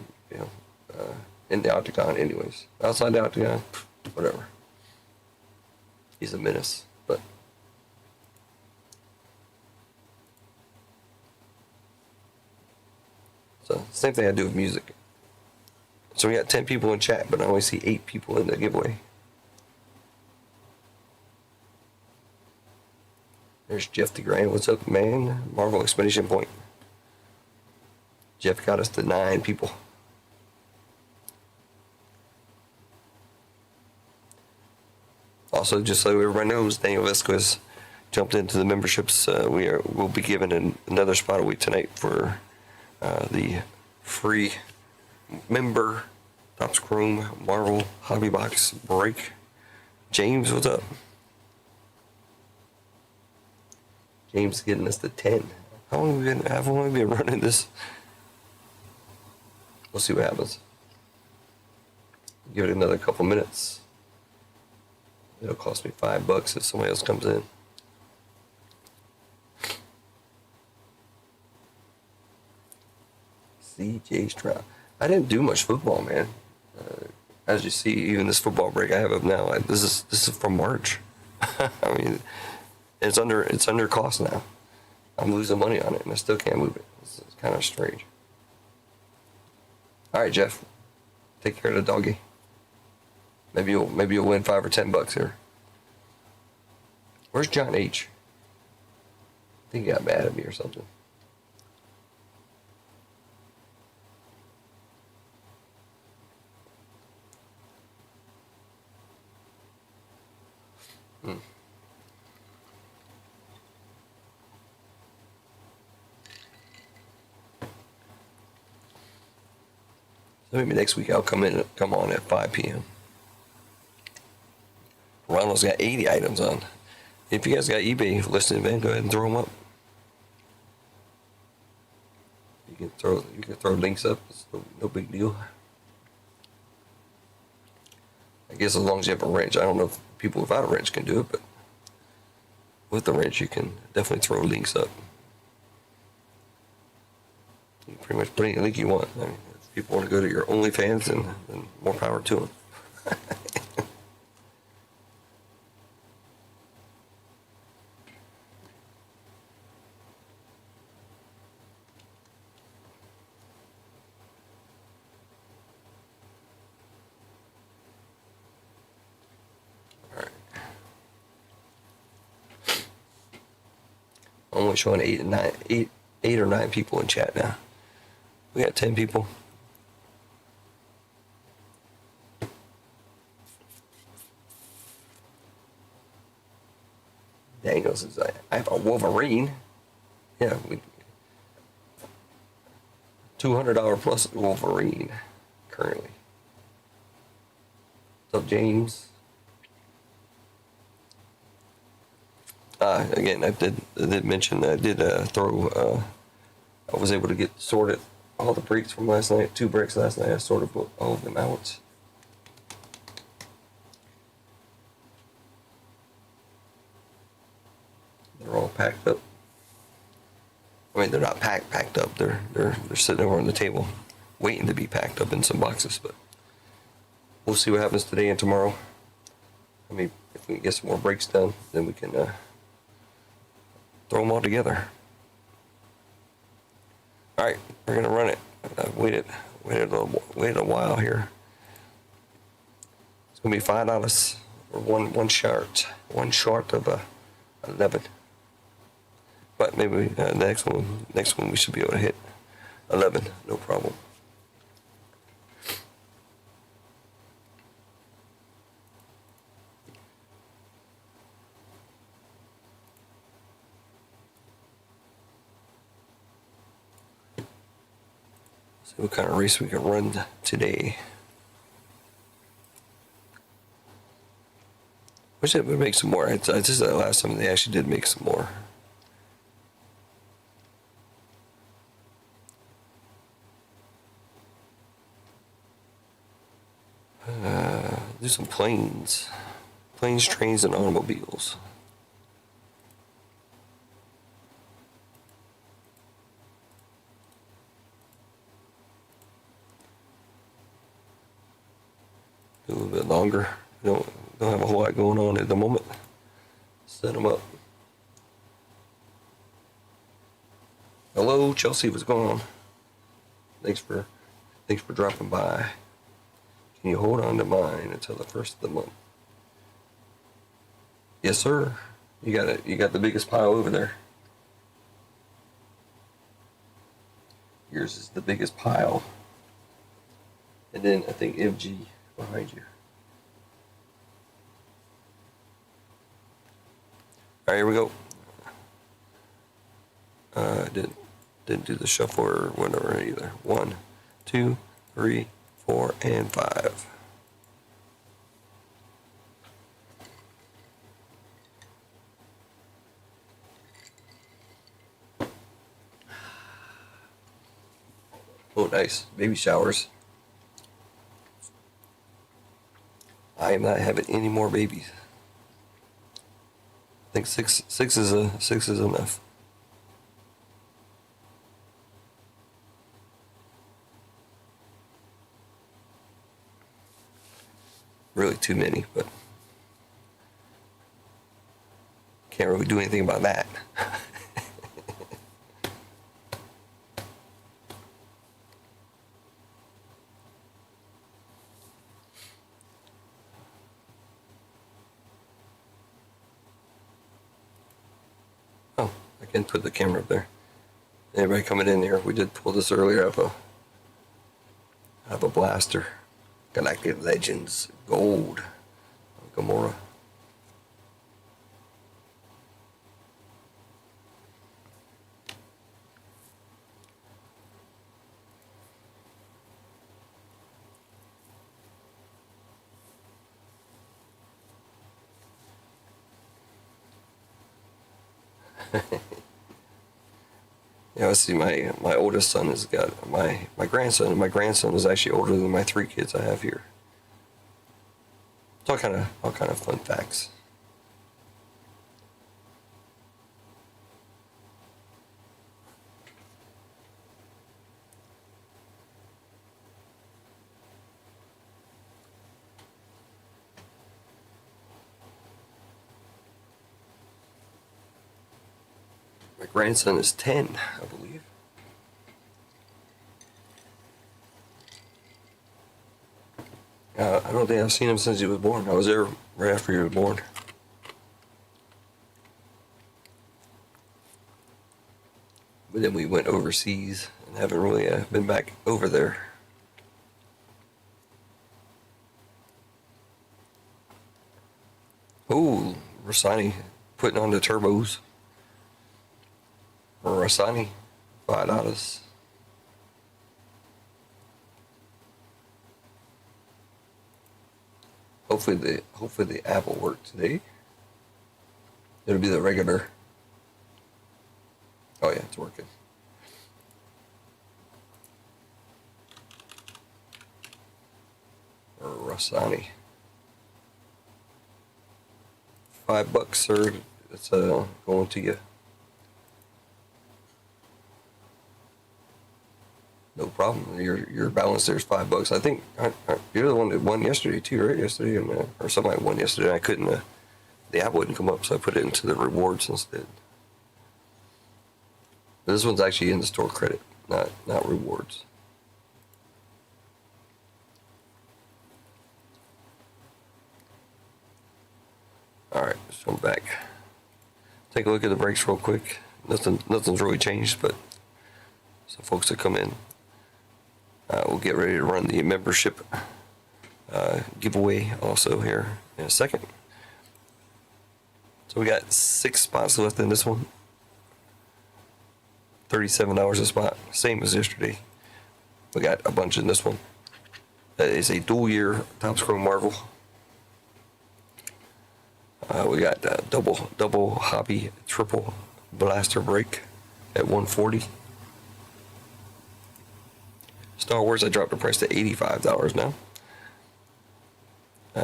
S1: in the octagon. Anyways, outside the octagon, whatever. He's a menace, but so same thing I do with music. So we got 10 people in chat, but I only see 8 people in the giveaway. There's Jeff DeGrand. What's up, man? Marvel Expedition Point. Jeff got us to 9 people. Also, just so everybody knows, Daniel Vesquez jumped into the memberships. We'll be given another spot a week tonight for the free member Topps Chrome Marvel Hobby Box break. James, what's up? James getting us to 10. How long have we been running this? We'll see what happens. Give it another couple minutes. It'll cost me $5 if somebody else comes in. CJ Stroud. I didn't do much football, man. as you see, even this football break I have up now, this is from March. I mean, it's under cost now. I'm losing money on it, and I still can't move it. It's kind of strange. All right, Jeff, take care of the doggy. Maybe you'll win $5 or $10 here. Where's John H? I think he got mad at me or something. So maybe next week I'll come on at 5 p.m. Ronald's got 80 items on. If you guys got eBay listed, man, go ahead and throw them up. You can throw links up. It's no big deal. I guess as long as you have a wrench. I don't know if people without a wrench can do it, but with the wrench you can definitely throw links up. You can pretty much put any link you want. I mean, if people want to go to your OnlyFans, then more power to them. Only showing eight or nine people in chat now. We got 10 people. Daniel says, I have a Wolverine. Yeah, $200 plus Wolverine currently. What's up, James? Again, I did mention that I did throw. I was able to get sorted all the breaks from last night. 2 breaks last night. I sorted all of them out. They're all packed up. I mean, they're not packed up. They're sitting over on the table, waiting to be packed up in some boxes. But we'll see what happens today and tomorrow. I mean, if we can get some more breaks done, then we can throw them all together. All right, we're gonna run it. I've waited a while here. It's gonna be $5 for one short of 11. But maybe next one we should be able to hit 11, no problem. See what kind of race we can run today. Wish they would make some more. I just the last time they actually did make some more. Do some planes, trains, and automobiles. A little bit longer. Don't have a whole lot going on at the moment. Set them up. Hello, Chelsea. What's going on? Thanks for dropping by. Can you hold on to mine until the first of the month? Yes, sir. You got the biggest pile over there. Yours is the biggest pile. And then I think FG behind you. All right, here we go. Didn't do the shuffle or whatever either. 1, 2, 3, 4, and 5. Oh, nice. Baby showers. I am not having any more babies. I think six is enough. probably too many, but can't really do anything about that. Oh, I can put the camera up there. Anybody coming in here? We did pull this earlier out of a blaster. Galactic Legends Gold. Gamora. Yeah, I see my oldest son has got my grandson, and my grandson is actually older than my 3 kids I have here. It's all kind of fun facts. My grandson is 10, I believe. I don't think I've seen him since he was born. I was there right after he was born. But then we went overseas and haven't really been back over there. Oh, Rossani putting on the turbos. Or Rossani, $5. Hopefully the app will work today. It'll be the regular. Oh yeah, it's working. Or Rossani. $5, sir. It's going to you. No problem. Your balance there's $5. I think you're the one that won yesterday too, right? Yesterday, or somebody won yesterday. I couldn't. The app wouldn't come up, so I put it into the rewards instead. But this one's actually in the store credit, not rewards. All right, let's jump back. Take a look at the Breakz real quick. Nothing's really changed, but some folks that come in. We'll get ready to run the membership giveaway also here in a second. So we got 6 spots left in this one. $37 a spot, same as yesterday. We got a bunch in this one. That is a dual year Topps Chrome Marvel. We got double hobby triple blaster break at 140. Star Wars, I dropped the price to $85 now.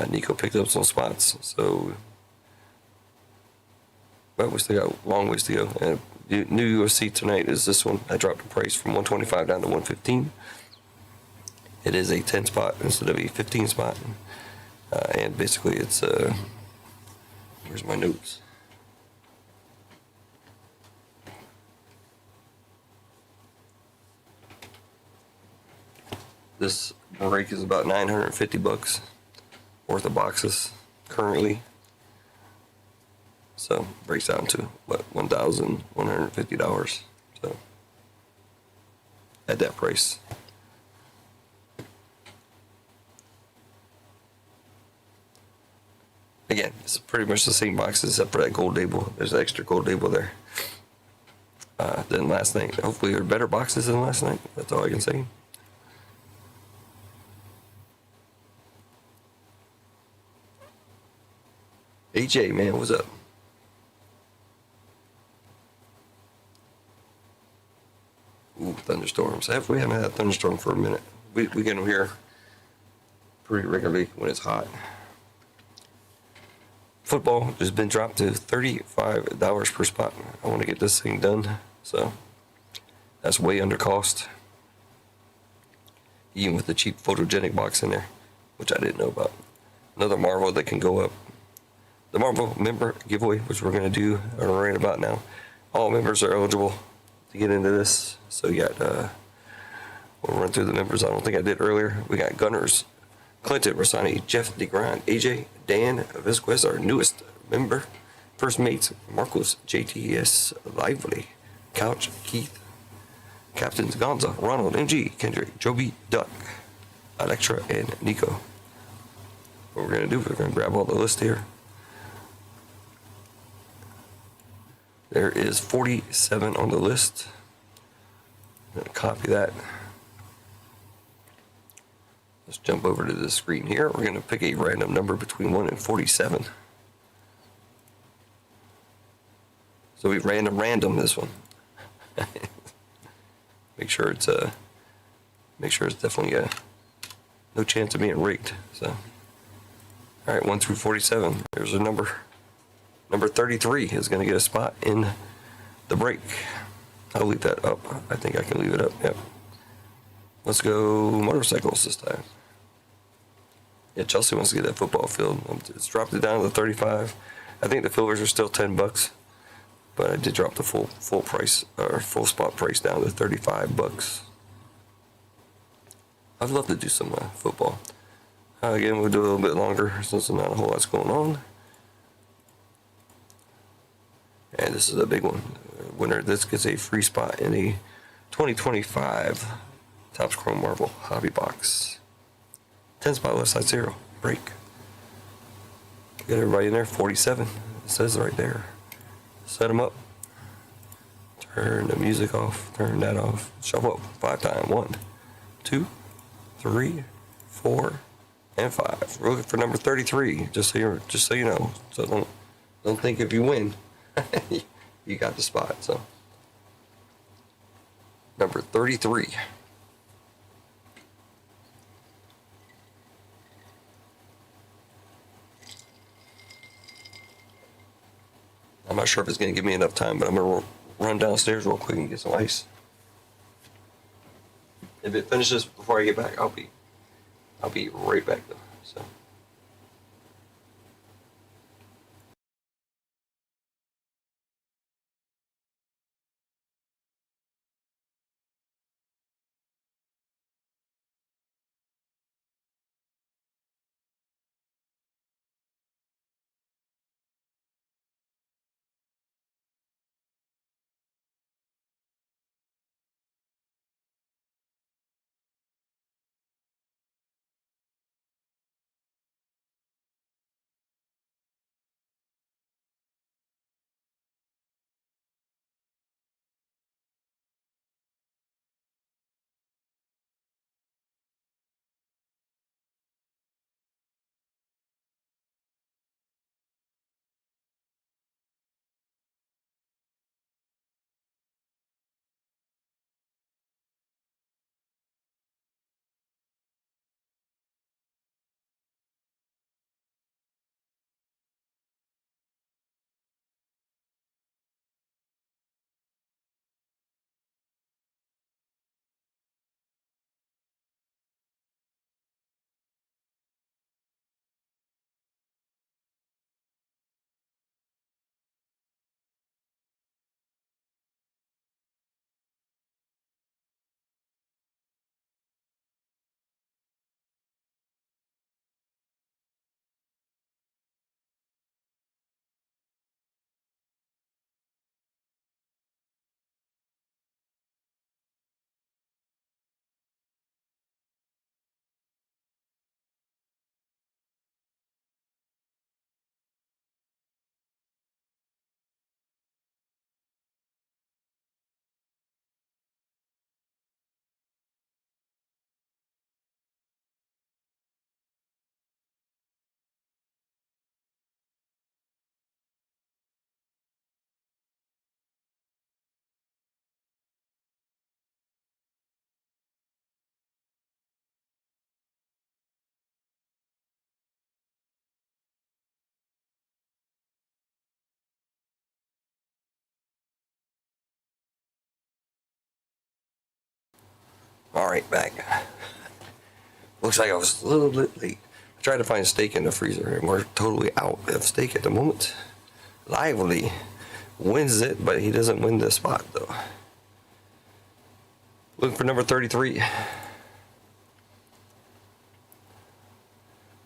S1: Nico picked up some spots, so but we still got a long ways to go. And the new UFC tonight is this one. I dropped the price from 125 down to 115. It is a 10 spot instead of a 15 spot, and basically it's where's my notes? This break is about $950 worth of boxes currently. So breaks down to what, $1,150. So at that price. Again, it's pretty much the same boxes except for that gold label. There's an extra gold label there. Than last night. Hopefully there are better boxes than last night. That's all I can say. AJ, man, what's up? Ooh, thunderstorms. We haven't had a thunderstorm for a minute. We get them here pretty regularly when it's hot. Football has been dropped to $35 per spot. I want to get this thing done, so that's way under cost. Even with the cheap photogenic box in there, which I didn't know about. another Marvel that can go up. The Marvel member giveaway, which we're going to do right about now. All members are eligible to get into this. So you got, we'll run through the members. I don't think I did earlier. We got Gunners, Clinton Rosani, Jeff DeGrand, AJ, Dan Visquez, our newest member. First Mates, Marcos, JTS, Lively, Couch, Keith, Captains Gonza, Ronald, MG, Kendrick, Joby, Duck, Electra, and Nico. What we're going to do, we're going to grab all the list here. There is 47 on the list. I'm going to copy that. Let's jump over to the screen here. We're going to pick a random number between 1 and 47. So we random this one. Make sure it's definitely no chance of being rigged. So, all right, 1 through 47. There's a number. Number 33 is going to get a spot in the break. I'll leave that up. I think I can leave it up. Yep. Let's go motorcycles this time. Yeah, Chelsea wants to get that football field. It's dropped it down to 35. I think the fielders are still $10, but I did drop the full price or full spot price down to $35. I'd love to do some football. Again, we'll do a little bit longer since there's not a whole lot's going on. And this is a big one. Winner, this gets a free spot in a 2025 Topps Chrome Marvel Hobby Box. 10 spot left side 0. Break. Get everybody in there. 47. It says right there. Set them up. Turn the music off. Turn that off. Shuffle up 5 times. 1, 2, 3, 4, and 5. We're looking for number 33. Just so you know. So don't think if you win. You got the spot. So number 33. I'm not sure if it's going to give me enough time, but I'm going to run downstairs real quick and get some ice. If it finishes before I get back, I'll be right back though. So. All right, back. Looks like I was a little bit late. Tried to find steak in the freezer, and we're totally out of steak at the moment. Lively wins it, but he doesn't win the spot though. Looking for number 33.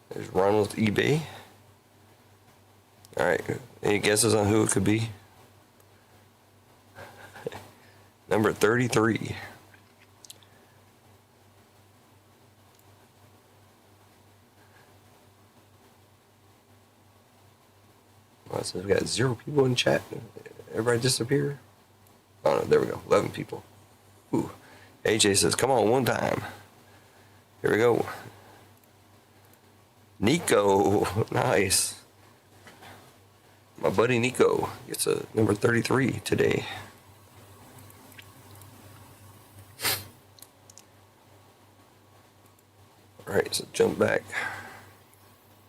S1: There's Ronald eBay. All right, any guesses on who it could be? Number 33. Well, so we got 0 people in chat. Everybody disappear. Oh no, there we go. 11 people. Ooh. AJ says, "Come on, one time." Here we go. Nico, nice. My buddy Nico gets a number 33 today. All right, so jump back.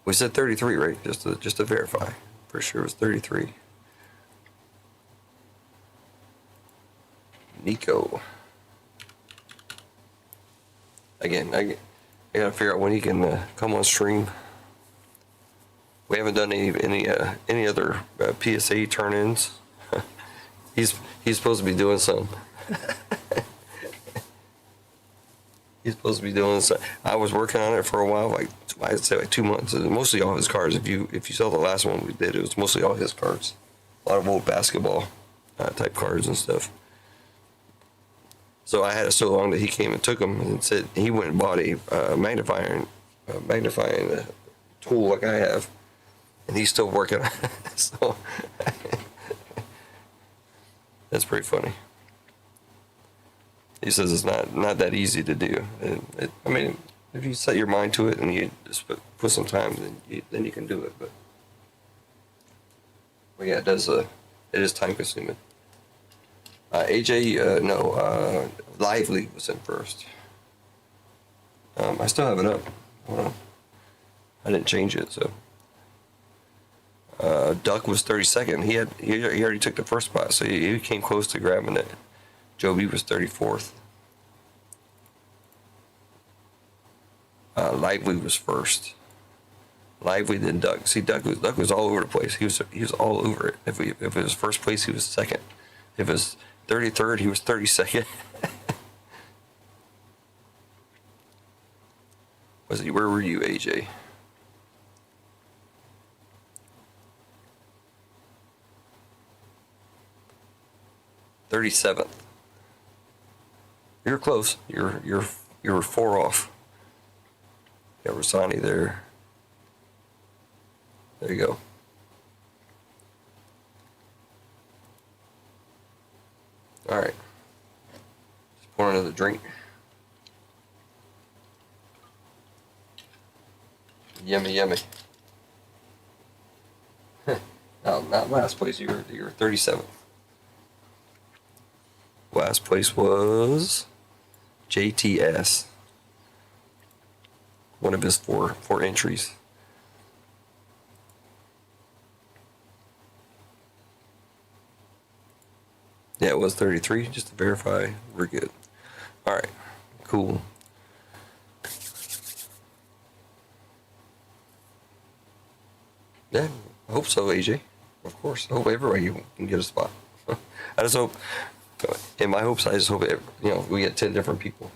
S1: We said 33, right? Just to verify. For sure it was 33. Nico. Again, I gotta figure out when he can come on stream. We haven't done any other PSA turn-ins. He's supposed to be doing some. He's supposed to be doing some. I was working on it for a while, like I'd say like 2 months. Mostly all his cards. If you saw the last one we did, it was mostly all his cards. A lot of old basketball type cards and stuff. So I had it so long that he came and took them and said he went and bought a magnifying tool like I have, and he's still working on it. So that's pretty funny. He says it's not that easy to do. I mean, if you set your mind to it and you just put some time, then you can do it. But well, yeah, it is time consuming. AJ, no, Lively was in first. I still have it up. Hold on. I didn't change it, so. Duck was 32nd. He already took the first spot, so he came close to grabbing it. Joby was 34th. Lively was first. Lively, then Duck. See, Duck was all over the place. He was all over it. If it was first place, he was second. If it was 33rd, he was 32nd. Was he? Where were you, AJ? "37th. You're close. You're 4 off. Got Rosani there. There you go. All right. Just pour another drink. Yummy, yummy. No, not last place. You were 37th. Last place was JTS. One of his four entries. Yeah, it was 33, just to verify. We're good. All right, cool. Yeah, I hope so, AJ. Of course, I hope everybody can get a spot. I just hope, in my hopes, I just hope we get 10 different people.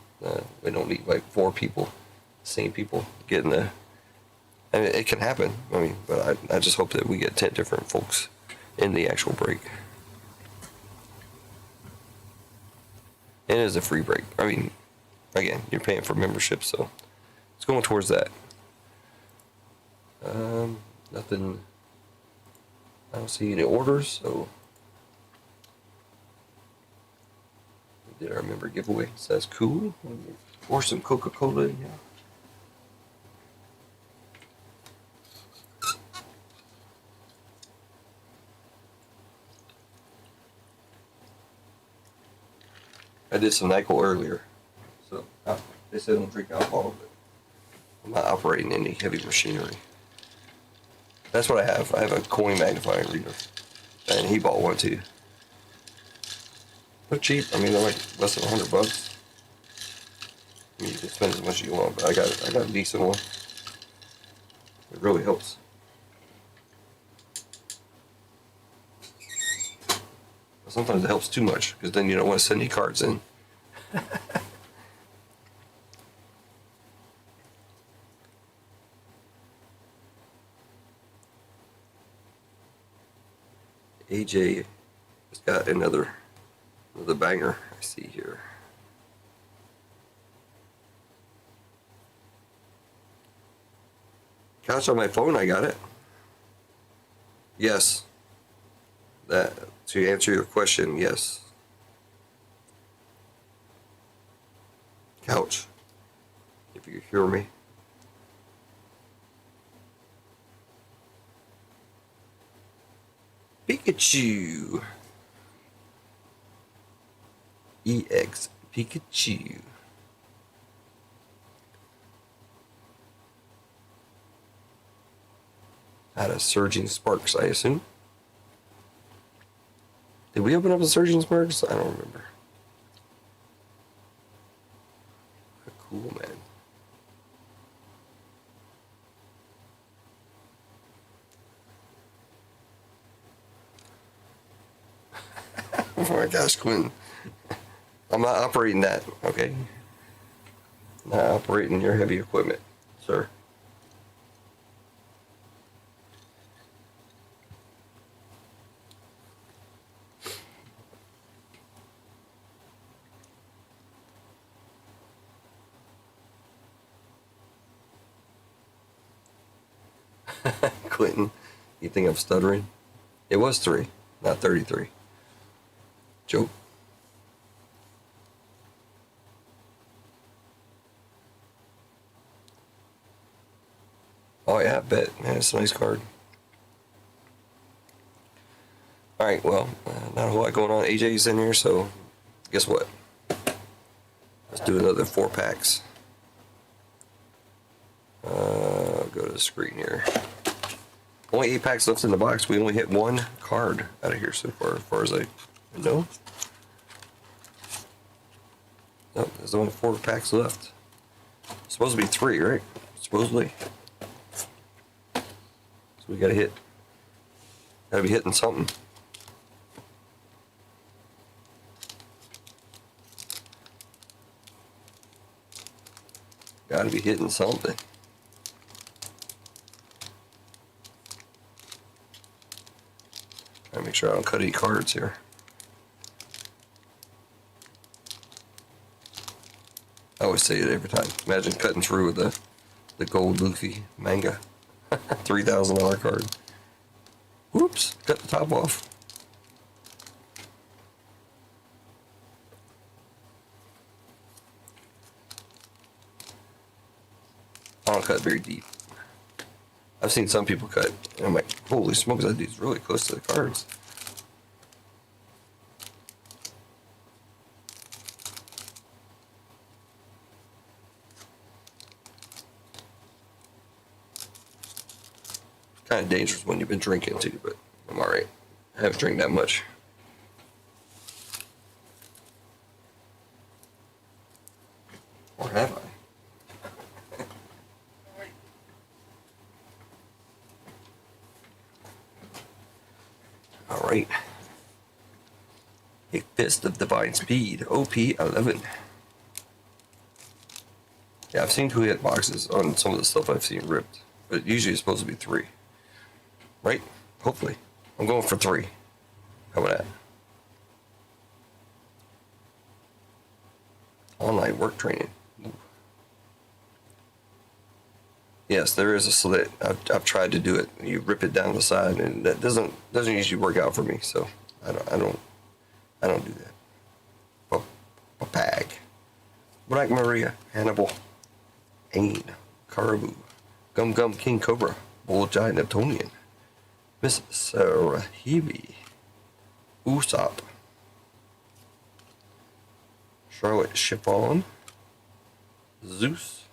S1: We don't need like 4 people, same people getting the. I mean, it can happen. I mean, but I just hope that we get 10 different folks in the actual break. It is a free break. I mean, again, you're paying for membership, so it's going towards that. Nothing. I don't see any orders, so we did our member giveaway. So that's cool. Pour some Coca-Cola in here. I did some NyQuil earlier, so they said don't drink alcohol, but I'm not operating any heavy machinery. That's what I have. I have a coin magnifying reader, and he bought one too. They're cheap. I mean, they're like less than $100. I mean, you can spend as much as you want, but I got a decent one. It really helps. Sometimes it helps too much because then you don't want to send any cards in. AJ has got another banger I see here. Couch on my phone, I got it. Yes. That, to answer your question, yes. Couch. If you hear me. Pikachu. EX Pikachu. Out of Surging Sparks, I assume. Did we open up the Surging Sparks? I don't remember. Cool, man. Oh my gosh, Quinn. I'm not operating that, okay? Not operating your heavy equipment, sir. Quentin, you think I'm stuttering? It was 3, not 33. Joke. Oh yeah, I bet. Man, it's a nice card. Alright, well, not a whole lot going on. AJ's in here, so guess what? Let's do another 4 packs. Go to the screen here. Only 8 packs left in the box. We only hit 1 card out of here so far, as far as I know. No, there's only 4 packs left. It's supposed to be 3, right? Supposedly. So we gotta hit. Gotta be hitting something. Gotta be hitting something. Gotta make sure I don't cut any cards here. I always say it every time. Imagine cutting through with the gold Luffy manga. $3,000 card. Whoops, cut the top off. I don't cut very deep. I've seen some people cut, and I'm like, holy smokes, that dude's really close to the cards. Kind of dangerous when you've been drinking too, but I'm alright. I haven't drank that much. Or have I? Alright. A Fist of Divine Speed, OP 11. Yeah, I've seen 2 hit boxes on some of the stuff I've seen ripped, but usually it's supposed to be 3. Right? Hopefully. I'm going for 3. How about that? Online work training. Ooh. Yes, there is a slit. I've tried to do it. You rip it down the side, and that doesn't usually work out for me. So I don't do that. Papag, Black Maria, Hannibal, Ain, Caribou, Gum Gum King Cobra, Bull Giant Neptunian, Miss Sarahibi, Usopp, Charlotte Chiffon, Zeus,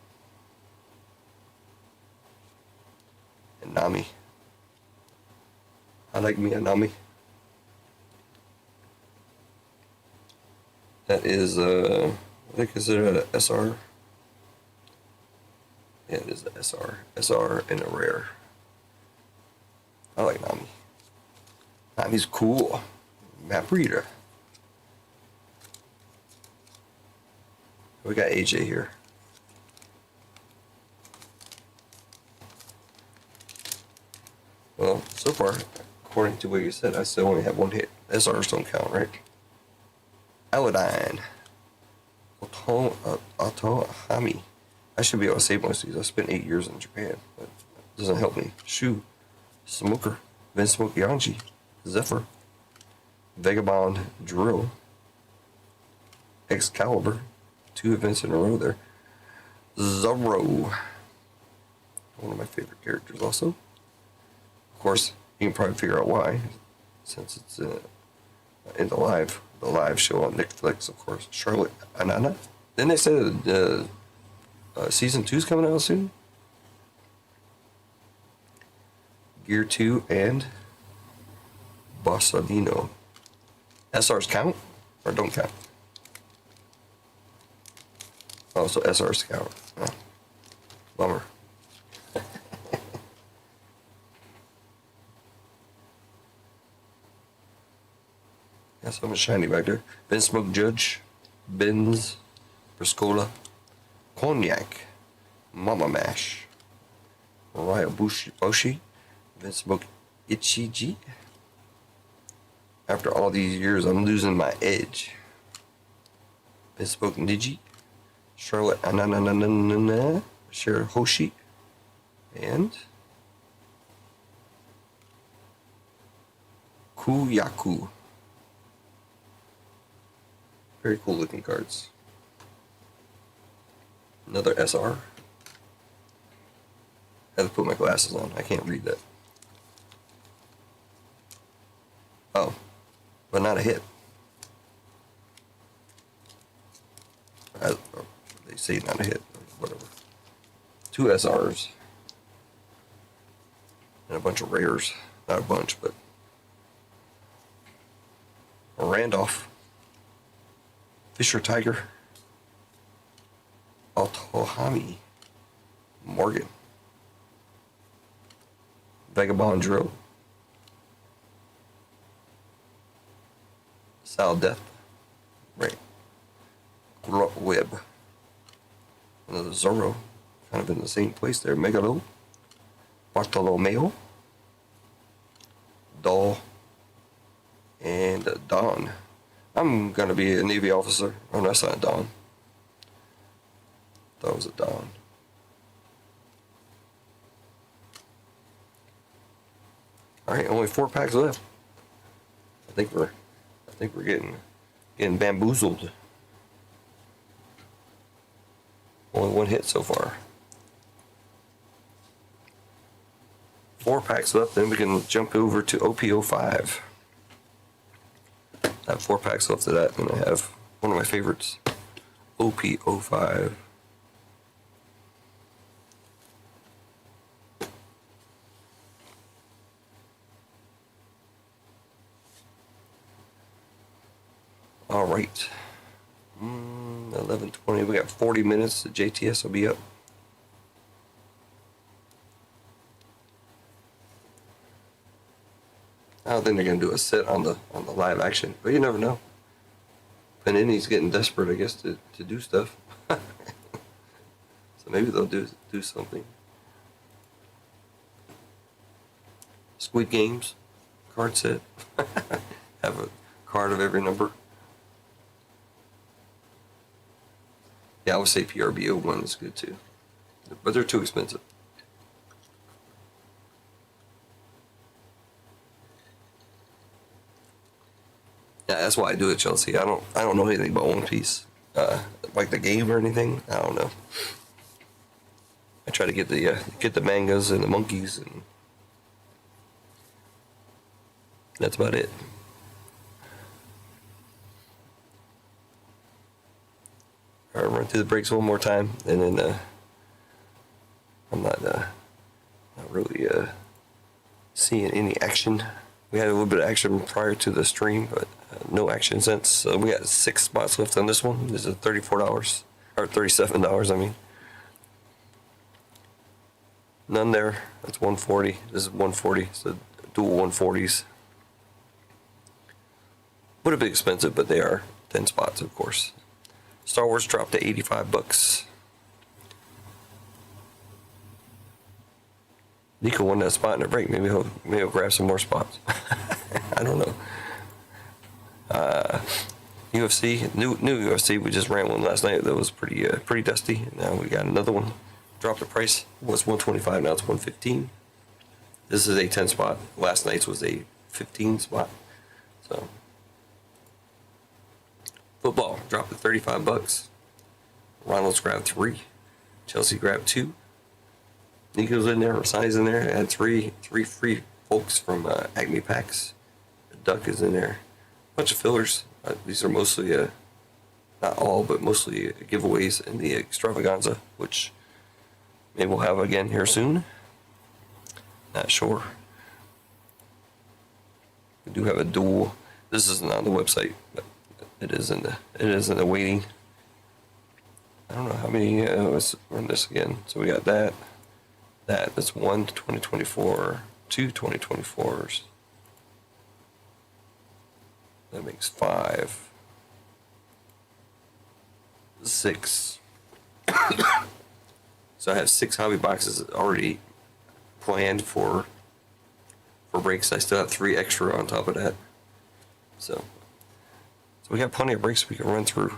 S1: and Nami. I like me a Nami. That is, I think, is it a SR? Yeah, it is the SR, and a rare. I like Nami. Nami's cool. Map reader. We got AJ here. Well, so far, according to what you said, I still only have one hit. SRs don't count, right? Aladdin. Otohami. I should be able to save most of these. I spent 8 years in Japan, but it doesn't help me. Shu. Smoker. Vince Smoke Yanji. Zephyr. Vagabond Drill. Excalibur. 2 events in a row there. Zorro. One of my favorite characters also. Of course, you can probably figure out why, since it's in the live show on Netflix, of course. Charlotte Anana. Then they said season 2's coming out soon. Gear 2 and Bossadino. SRs count or don't count? Oh, so SRs count. Oh, bummer. Yeah, something shiny back there. Ben Smoke Judge, Benz, Briscola, Cognac, Mama Mash, Mariah Boshi, Ben Smoke Ichiji. After all these years, I'm losing my edge. Ben Smoke Niji, Charlotte Anananana, Share Hoshi, and Kuyaku. Very cool looking cards. Another SR. I have to put my glasses on. I can't read that. Oh, but not a hit. They say not a hit. Whatever. 2 SRs. And a bunch of rares. Not a bunch, but a Randolph. Fisher Tiger. Otohami. Morgan. Vagabond Drill. Sal Death. Right. Web. Another Zorro. Kind of in the same place there. Megalo. Bartolomeo. Doll. And Don. I'm gonna be a Navy officer. Oh, no, that's not a Don. That was a Don. All right, only 4 packs left. I think we're getting bamboozled. Only 1 hit so far. 4 packs left, then we can jump over to OP05. I have 4 packs left of that, and I have one of my favorites, OP05. All right, 11:20. We got 40 minutes. The JTS will be up. I don't think they're gonna do a set on the live action, but you never know. Panini's getting desperate, I guess, to do stuff. So maybe they'll do something. Squid Games card set. Have a card of every number. Yeah, I would say PRBO 1 is good too, but they're too expensive. Yeah, that's why I do it, Chelsea. I don't know anything about One Piece, like the game or anything. I don't know. I try to get the mangas and the monkeys, and that's about it. All right, run through the breaks one more time, and then I'm not really seeing any action. We had a little bit of action prior to the stream, but no action since. We got 6 spots left on this one. This is $34 or $37. I mean, None there. That's 140. This is 140. So dual 140s. Would have been expensive, but they are 10 spots, of course. Star Wars dropped to $85. Nico won that spot in a break. Maybe he'll grab some more spots. I don't know. UFC, new UFC. We just ran one last night that was pretty dusty. Now we got another one. Dropped the price. It was 125. Now it's 115. This is a 10 spot. Last night's was a 15 spot. So football dropped to $35. Ronald's grabbed 3. Chelsea grabbed 2. Nico's in there. Rosani's in there. I had three free folks from Acme Packs. Duck is in there. A bunch of fillers. These are mostly, not all, but mostly giveaways in the extravaganza, which maybe we'll have again here soon. Not sure. We do have a dual. This isn't on the website, but it is in the waiting. I don't know how many. Let's run this again. So we got that. That's 1 2024, 2 2024s. That makes 5. 6. So I have 6 hobby boxes already planned for breaks. I still have 3 extra on top of that. So we got plenty of breaks we can run through.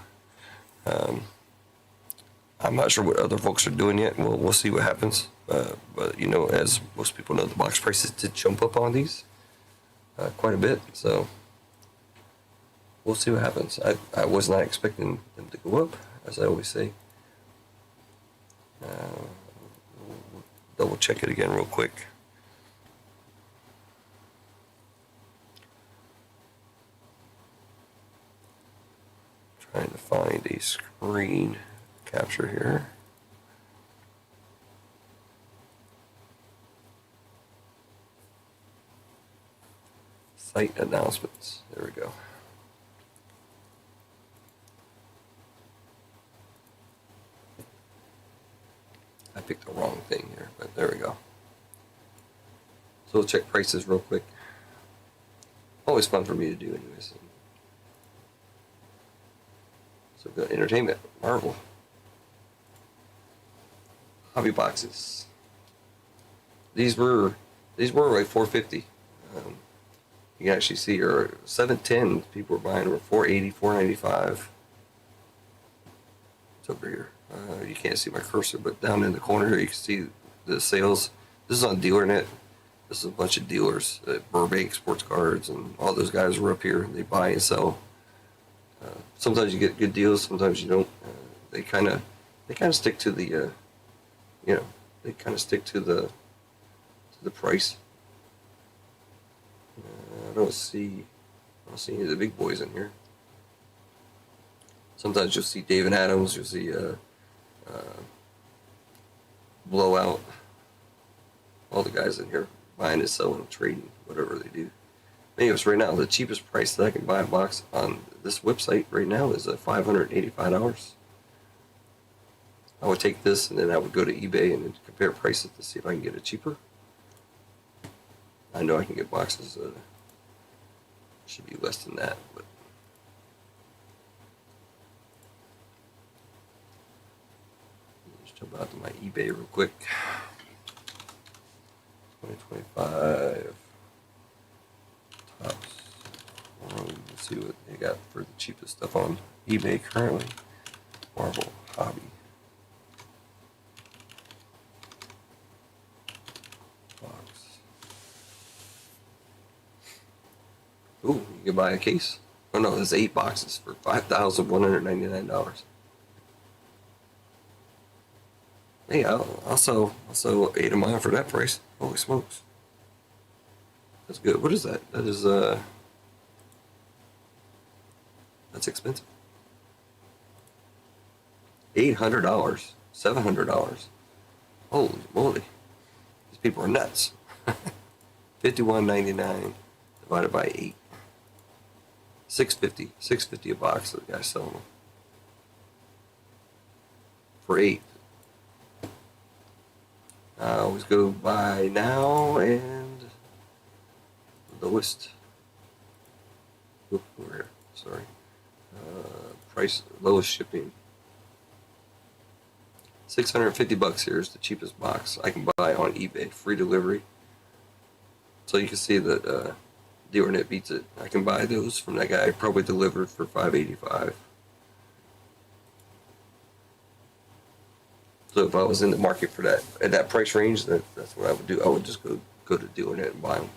S1: I'm not sure what other folks are doing yet. We'll see what happens. But you know, as most people know, the box prices did jump up on these quite a bit. So we'll see what happens. I was not expecting them to go up, as I always say. We'll double check it again real quick. Trying to find a screen capture here. Site announcements. There we go. I picked the wrong thing here, but there we go. So we'll check prices real quick. Always fun for me to do anyways. So we've got entertainment, Marvel, hobby boxes. These were like $450. You can actually see here $710. People were buying over $480, $495. It's over here. You can't see my cursor, but down in the corner here you can see the sales. This is on DealerNet. This is a bunch of dealers, Burbank Sports Cards, and all those guys are up here. They buy and sell. Sometimes you get good deals, sometimes you don't. They kind of stick to the, they kind of stick to the price. I don't see any of the big boys in here. Sometimes you'll see David Adams, you'll see Blowout. All the guys in here buying and selling, trading, whatever they do. Anyways, right now the cheapest price that I can buy a box on this website right now is $585. I would take this and then I would go to eBay and compare prices to see if I can get it cheaper. I know I can get boxes should be less than that, but let's jump out to my eBay real quick. 2025 tops. Let's see what they got for the cheapest stuff on eBay currently. Marvel hobby. Ooh, you can buy a case. Oh no, there's 8 boxes for $5,199. Hey, I'll sell 8 of mine for that price. Holy smokes. That's good. What is that? That is that's expensive. $800, $700. Holy moly. These people are nuts. $51.99 divided by 8. $6.50 a box that the guy's selling them for 8. I always go by now and lowest. Where? Sorry. Price lowest shipping. $650 here is the cheapest box I can buy on eBay. Free delivery. So you can see that DealerNet beats it. I can buy those from that guy. Probably delivered for $585. So if I was in the market for that at that price range, that's what I would do. I would just go to DealerNet and buy them.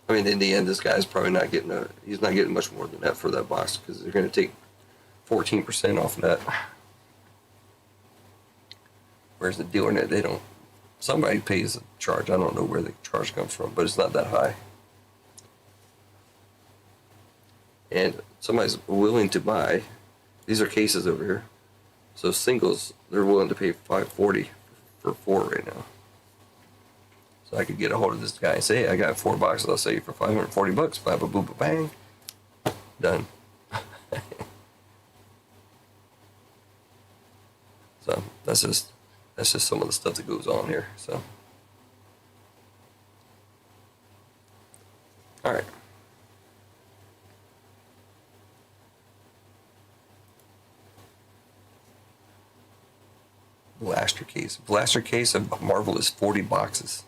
S1: I mean, in the end, this guy's probably not getting he's not getting much more than that for that box because they're going to take 14% off of that. Whereas the DealerNet, they don't. Somebody pays a charge. I don't know where the charge comes from, but it's not that high. And somebody's willing to buy. These are cases over here. So singles, they're willing to pay $540 for 4 right now. So I could get a hold of this guy and say, hey, I got 4 boxes. I'll sell you for $540. Blah, blah, blah, bang. Done. So that's just some of the stuff that goes on here. So, all right. Blaster case. Blaster case of Marvel is 40 boxes.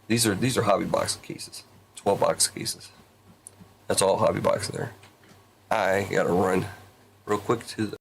S1: These are hobby box cases. 12 box cases. That's all hobby box there. I gotta run real quick to the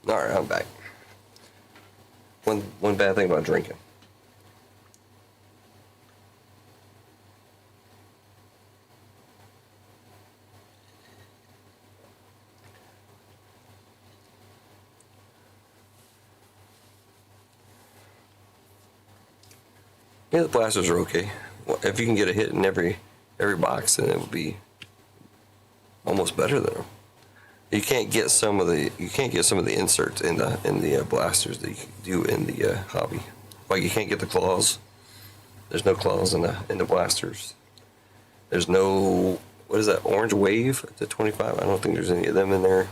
S1: all right, I'm back. One bad thing about drinking. Yeah, the blasters are okay. Well, if you can get a hit in every box, then it would be almost better than them. You can't get some of the inserts in the blasters that you can do in the hobby. Like you can't get the claws. There's no claws in the blasters. There's no, what is that, orange wave at the 25? I don't think there's any of them in there.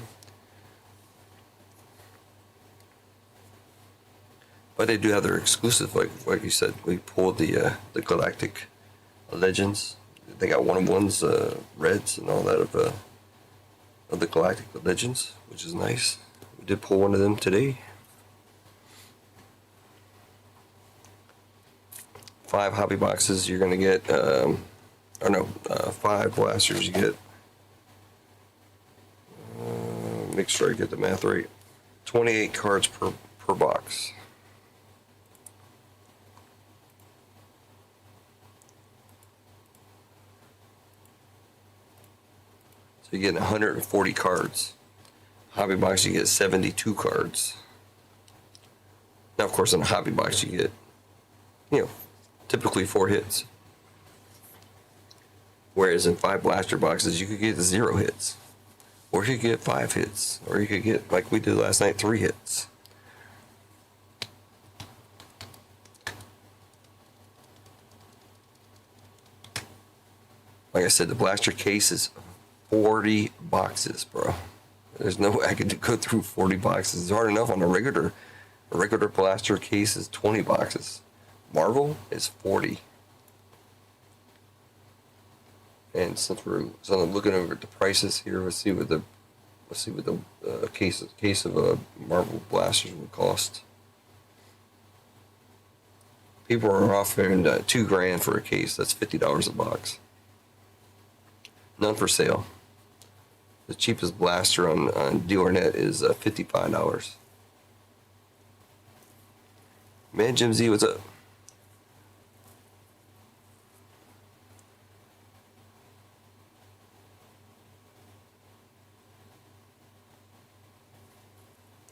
S1: But they do have their exclusive, like you said. We pulled the Galactic Legends. They got one-of-ones, reds and all that of the Galactic Legends, which is nice. We did pull one of them today. 5 hobby boxes. You're gonna get, 5 blasters. You get. Make sure I get the math right. 28 cards per box. So you get 140 cards. Hobby box, you get 72 cards. Now, of course, in a hobby box, you get, typically 4 hits. Whereas in 5 blaster boxes, you could get 0 hits. Or you could get 5 hits. Or you could get, like we did last night, 3 hits. Like I said, the blaster case is 40 boxes, bro. There's no way I could go through 40 boxes. It's hard enough on a regular blaster case is 20 boxes. Marvel is 40. And since I'm looking over at the prices here, let's see what the case of Marvel blasters would cost. People are offering $2,000 for a case. That's $50 a box. None for sale. The cheapest blaster on DealerNet is $55. Man, Jim Z, what's up?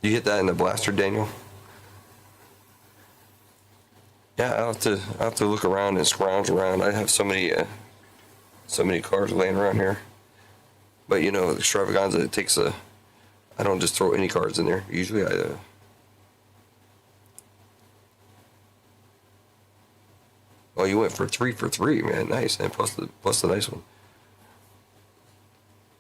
S1: You hit that in the blaster, Daniel? Yeah, I'll have to look around and scrounge around. I have so many cards laying around here. But the extravaganza, it takes I don't just throw any cards in there. Usually Oh, you went for 3 for 3, man. Nice, and plus the nice one.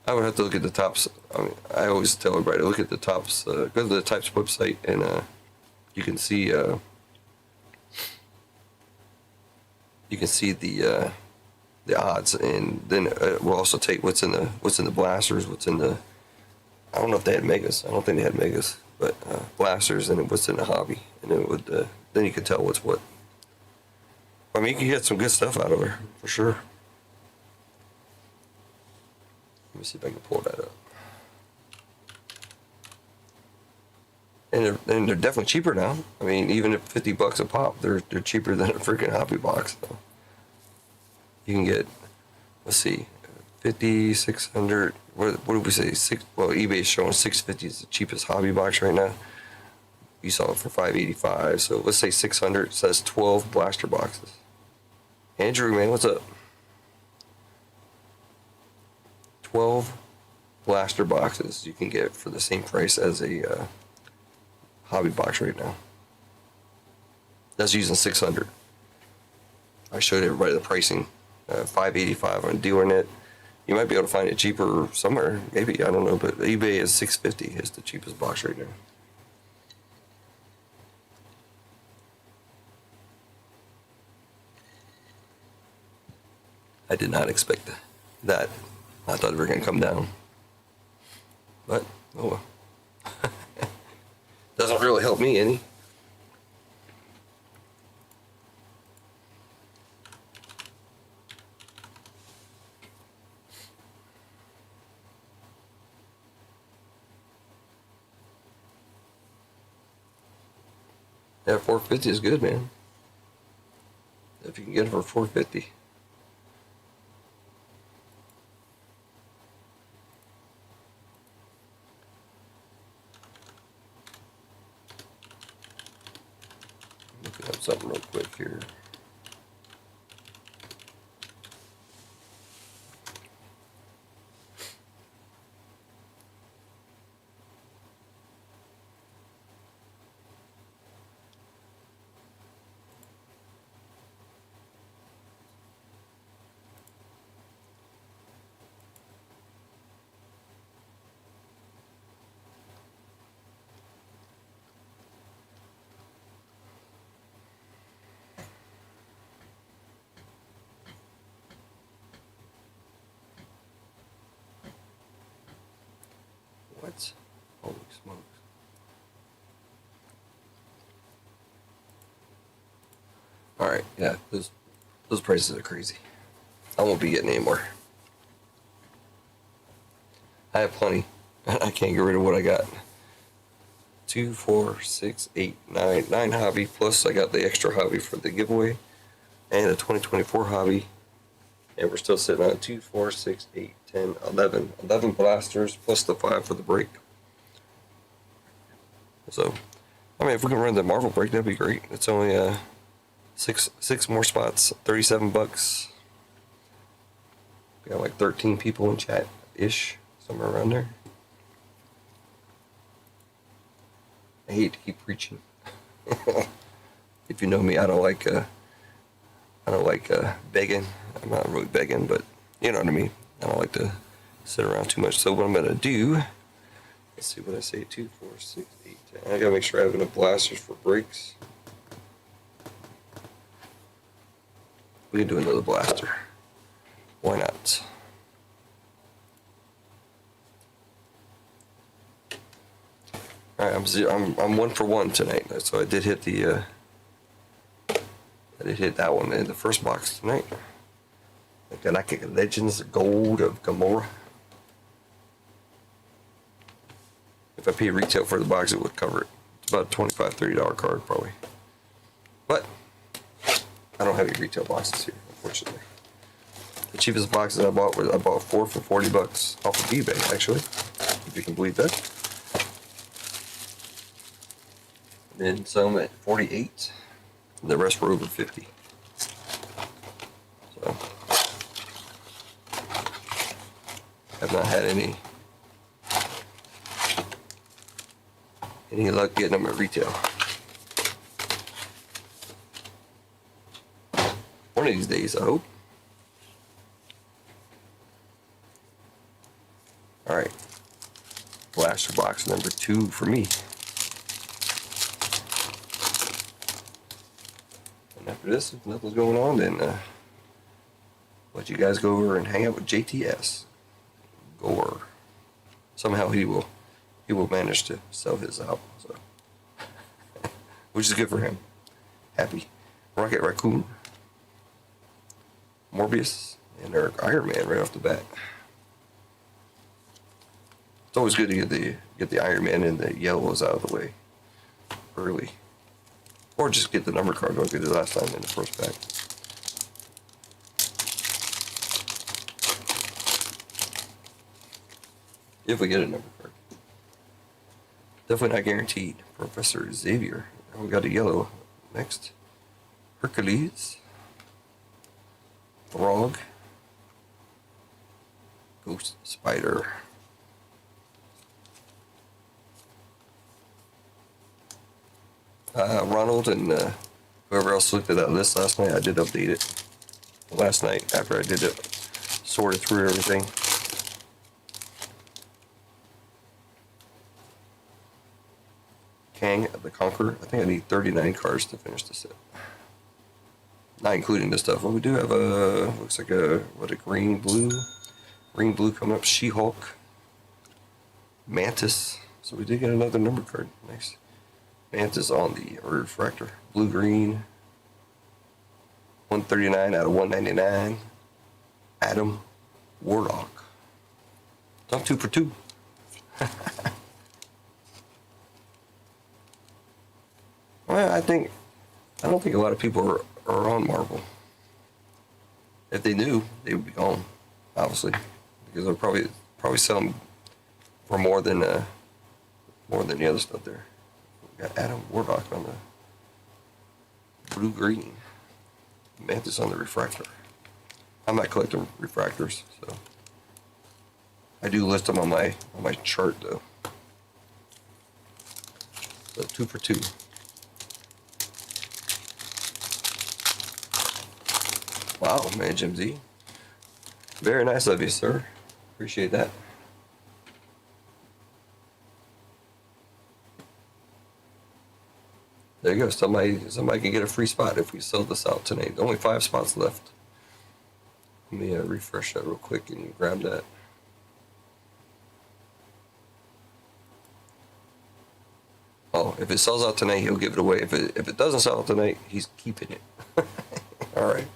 S1: I would have to look at the tops. I mean, I always tell everybody to look at the tops. Go to the Types website, and you can see the odds, and then we'll also take what's in the blasters, what's in the. I don't know if they had megas. I don't think they had megas, but blasters, and what's in the hobby, and it would then you can tell what's what. I mean, you can get some good stuff out of her for sure. Let me see if I can pull that up. And they're definitely cheaper now. I mean, even at $50 a pop, they're cheaper than a freaking hobby box. So you can get, let's see, 50, 600. What did we say? eBay's showing 650 is the cheapest hobby box right now. You saw it for 585. So let's say 600. So that's 12 blaster boxes. Andrew, man, what's up? 12 blaster boxes you can get for the same price as a hobby box right now. That's using 600. I showed everybody the pricing. $585 on DealerNet. You might be able to find it cheaper somewhere. Maybe, I don't know, but eBay is $650 is the cheapest box right now. I did not expect that. I thought they were going to come down. But, oh well. Doesn't really help me any. Yeah, 450 is good, man. If you can get it for 450. Looking up something real quick here. smokes. All right, yeah, those prices are crazy. I won't be getting any more. I have plenty. I can't get rid of what I got. 2, 4, 6, 8, 9, 9 hobby, plus I got the extra hobby for the giveaway and a 2024 hobby. And we're still sitting on 2, 4, 6, 8, 10, 11. 11 blasters plus the 5 for the break. So, I mean, if we can run the Marvel break, that'd be great. It's only six more spots, $37. We got like 13 people in chat ish, somewhere around there. I hate to keep preaching. If you know me, I don't like begging. I'm not really begging, but you know what I mean. I don't like to sit around too much. So what I'm gonna do, let's see what I say. 2, 4, 6, 8, 10. I gotta make sure I have enough blasters for breaks. We can do another blaster. Why not? All right, I'm 1 for 1 tonight. So I did hit the I did hit that one in the first box tonight. The Galactic Legends Gold of Gamora. If I paid retail for the box, it would cover it. It's about a $25, $30 card probably. But I don't have any retail boxes here, unfortunately. The cheapest boxes I bought 4 for $40 off of eBay, actually, if you can believe that. And then some at 48. And the rest were over 50. So I've not had any luck getting them at retail. One of these days, I hope. All right, blaster box number 2 for me. And after this, if nothing's going on, then let you guys go over and hang out with JTS. Gore. Somehow he will manage to sell his out, so which is good for him. Happy. Rocket Raccoon, Morbius, and our Iron Man right off the bat. It's always good to get the Iron Man and the yellows out of the way early. Or just get the number card like we did last time in the first pack. If we get a number card. Definitely not guaranteed. Professor Xavier. We got a yellow next. Hercules. Frog. Ghost Spider. Ronald and whoever else looked at that list last night, I did update it last night after I did it, sorted through everything. Kang the Conqueror. I think I need 39 cards to finish the set. Not including this stuff. Well, we do have looks like a green blue coming up. She-Hulk. Mantis. So we did get another number card. Nice. Mantis on the refractor. Blue-green. 139 out of 199. Adam Warlock. It's on 2 for 2. Well, I don't think a lot of people are on Marvel. If they knew, they would be gone, obviously, because they'll probably sell them for more than the other stuff there. We got Adam Warlock on the blue-green. Mantis on the refractor. I'm not collecting refractors, so I do list them on my chart though. So 2 for 2. Wow, man, Jim Z. Very nice of you, sir. Appreciate that. There you go. Somebody can get a free spot if we sell this out tonight. Only 5 spots left. Let me refresh that real quick and grab that. If it sells out tonight, he'll give it away. If it doesn't sell out tonight, he's keeping it. All right.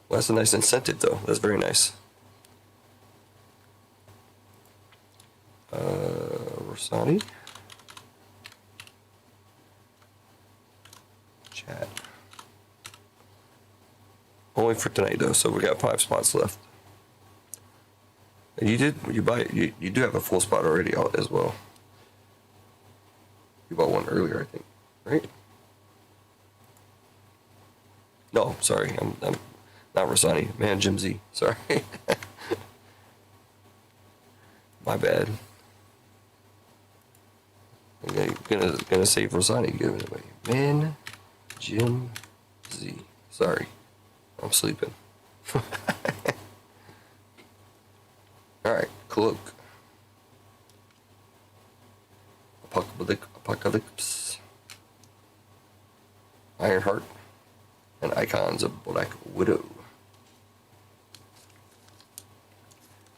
S1: Well, that's a nice incentive, though. That's very nice. Rosani. Chat. Only for tonight, though, so we got 5 spots left. And you do have a full spot already out as well. You bought one earlier, I think, right? No, sorry, I'm not Rosani. Man, Jim Z. Sorry. My bad. I'm gonna save Rosani, give it away. Man, Jim Z. Sorry, I'm sleeping. All right, cloak. Apocalypse. Ironheart. And Icons of Black Widow.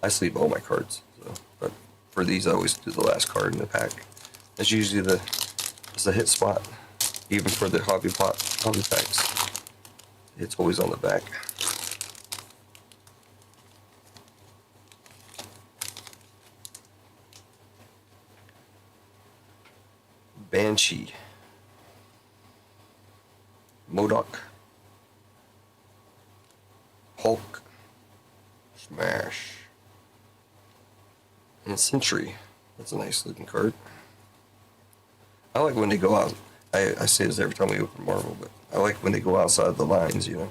S1: I sleeve all my cards, so, but for these I always do the last card in the pack. That's usually the hit spot, even for the hobby packs. It's always on the back. Banshee. MODOK. Hulk. Smash. And Sentry. That's a nice looking card. I like when they go out. I say this every time we open Marvel, but I like when they go outside the lines, you know.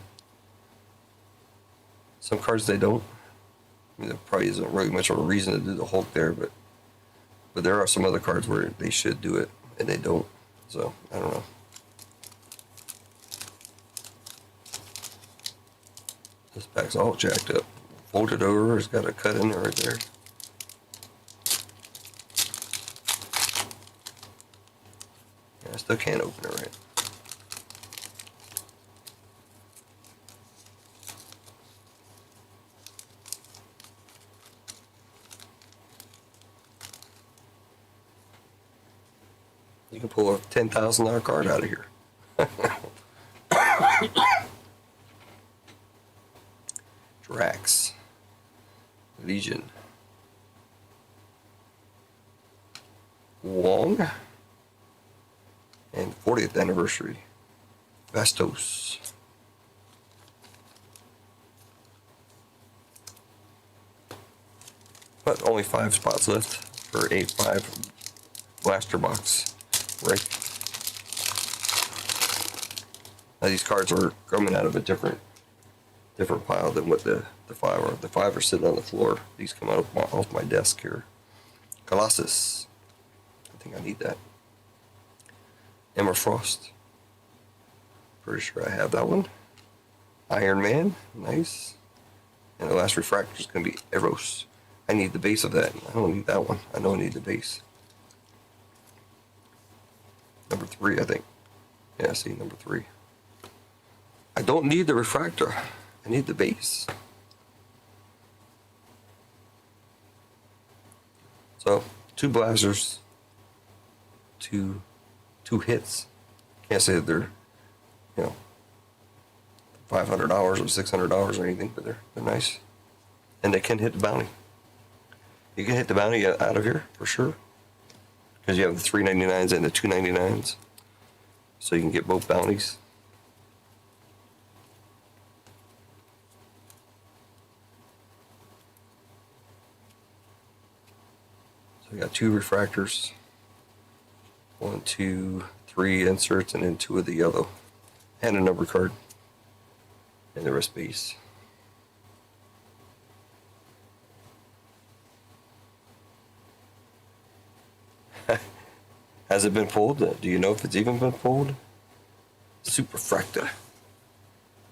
S1: Some cards they don't. I mean, there probably isn't really much of a reason to do the Hulk there, but there are some other cards where they should do it and they don't. So I don't know. This pack's all jacked up. Folded over. It's got a cut in there right there. I still can't open it right. You can pull a $10,000 card out of here. Drax. Legion. Wong. And 40th anniversary. Vastos. But only 5 spots left for a 5 blaster box. Right. Now these cards are coming out of a different pile than what the 5 are. The 5 are sitting on the floor. These come out off my desk here. Colossus. I think I need that. Emma Frost. Pretty sure I have that one. Iron Man. Nice. And the last refractor is going to be Eros. I need the base of that. I don't need that one. I know I need the base. Number 3, I think. Yeah, see, number 3. I don't need the refractor. I need the base. So, 2 blasters. 2 hits. Can't say that they're, you know, $500 or $600 or anything, but they're nice. And they can hit the bounty. You can hit the bounty out of here, for sure. Because you have the $3.99s and the $2.99s. So you can get both bounties. So we got 2 refractors. 1, 2, 3 inserts, and then 2 of the yellow. And a number card. And the rest base. Has it been pulled? Do you know if it's even been pulled? Superfracta.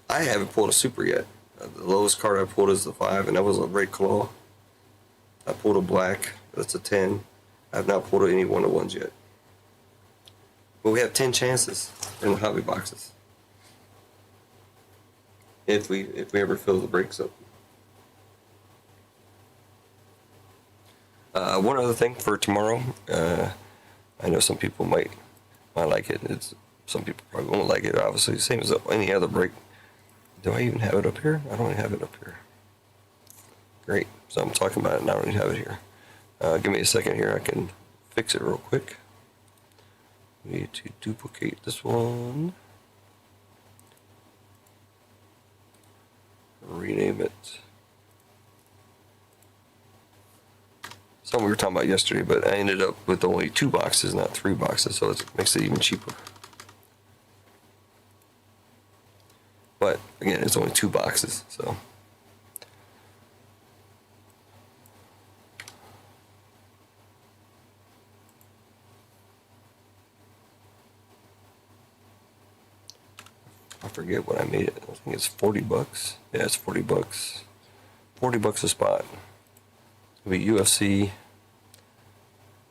S1: I haven't pulled a super yet. The lowest card I pulled is the 5, and that was a red claw. I pulled a black. That's a 10. I have not pulled any 1-of-1s yet. But we have 10 chances in the hobby boxes. If we ever fill the breaks up. One other thing for tomorrow. I know some people might like it. Some people probably won't like it. Obviously, same as any other break. Do I even have it up here? I don't even have it up here. Great. So I'm talking about it and I don't even have it here. Give me a second here. I can fix it real quick. We need to duplicate this one. Rename it. Something we were talking about yesterday, but I ended up with only 2 boxes, not 3 boxes, so it makes it even cheaper. But again, it's only 2 boxes, so. I forget what I made it. I think it's 40 bucks. Yeah, it's 40 bucks. 40 bucks a spot. It'll be UFC.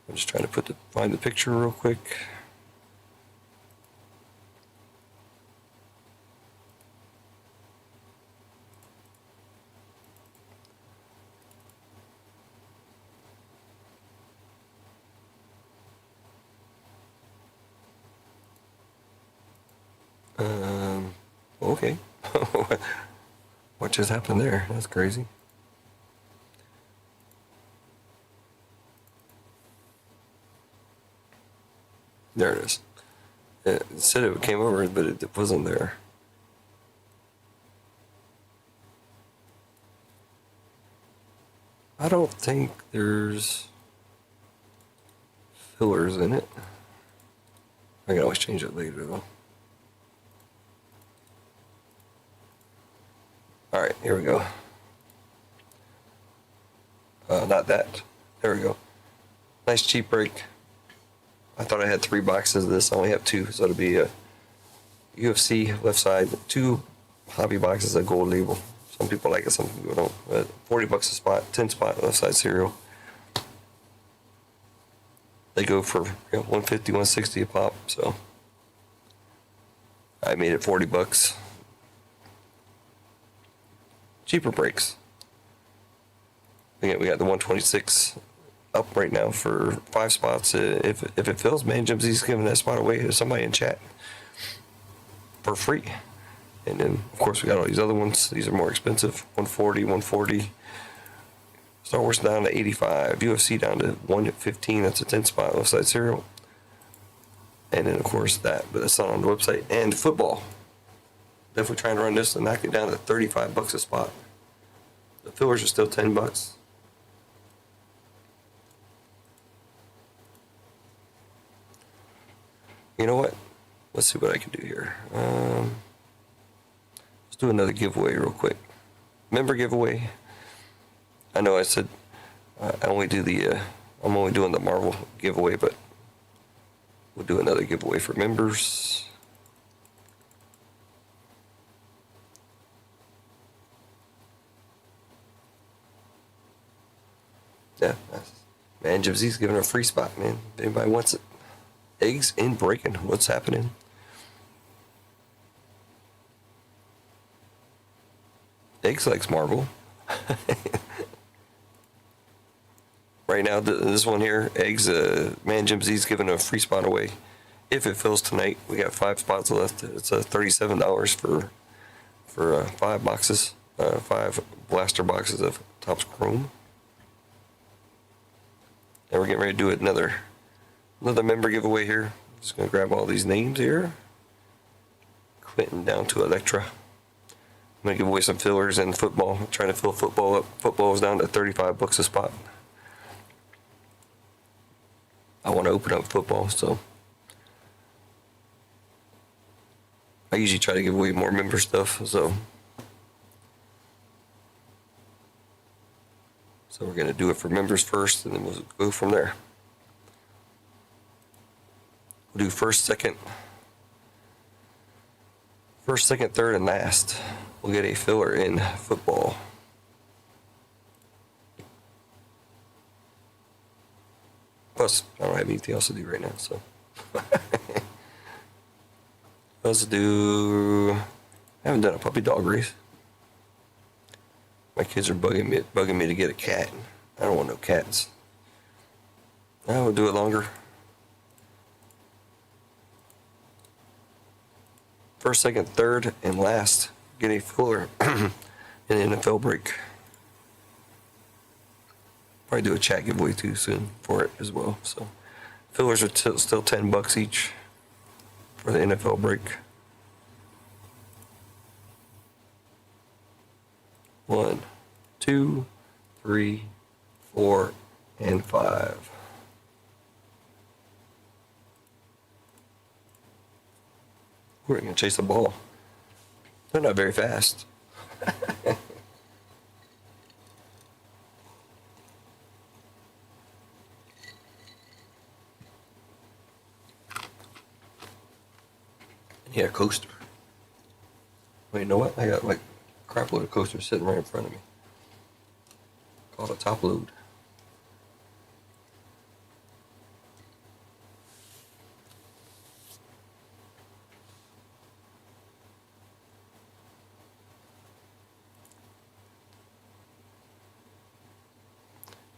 S1: I'm just trying to find the picture real quick. Okay. What just happened there? That's crazy. There it is. It said it came over, but it wasn't there. I don't think there's fillers in it. I can always change it later though. Alright, here we go. Not that. There we go. Nice cheap break. I thought I had 3 boxes of this. I only have 2, so it'll be a UFC left side, 2 hobby boxes of gold label. Some people like it, some people don't. But 40 bucks a spot, 10 spot left side cereal. They go for 150, 160 a pop, so I made it 40 bucks. Cheaper breaks. Again, we got the 126 up right now for 5 spots. If it fills, man, Jim Z's giving that spot away to somebody in chat for free. And then, of course, we got all these other ones. These are more expensive. 140, 140. Star Wars down to 85. UFC down to 115. That's a 10 spot left side cereal. And then, of course, that. But that's not on the website. And football. Definitely trying to run this and knock it down to 35 bucks a spot. The fillers are still 10 bucks. You know what? Let's see what I can do here. Let's do another giveaway real quick. Member giveaway. I know I said I only do I'm only doing the Marvel giveaway, but we'll do another giveaway for members. Yeah, man, Jim Z's giving a free spot, man. If anybody wants it. Eggs in breaking. What's happening? Eggs likes Marvel. Right now, this one here, Eggs, man, Jim Z's giving a free spot away. If it fills tonight, we got 5 spots left. It's $37 for 5 boxes, 5 blaster boxes of Topps Chrome. And we're getting ready to do another member giveaway here. Just gonna grab all these names here. Quentin down to Electra. I'm gonna give away some fillers and football. I'm trying to fill football up. Football is down to 35 bucks a spot. I want to open up football, so I usually try to give away more member stuff. So we're gonna do it for members first, and then we'll go from there. We'll do first, second, third, and last. We'll get a filler in football. Plus, I don't have anything else to do right now, so. Let's do. I haven't done a puppy dog race. My kids are bugging me to get a cat. I don't want no cats. I will do it longer. first, second, third, and last get a filler in NFL break. Probably do a chat giveaway too soon for it as well. So fillers are still $10 each for the NFL break. 1, 2, 3, 4, and 5. We're gonna chase the ball. They're not very fast. Yeah, coaster. Wait, you know what? I got like a crap load of coasters sitting right in front of me. Called a top load.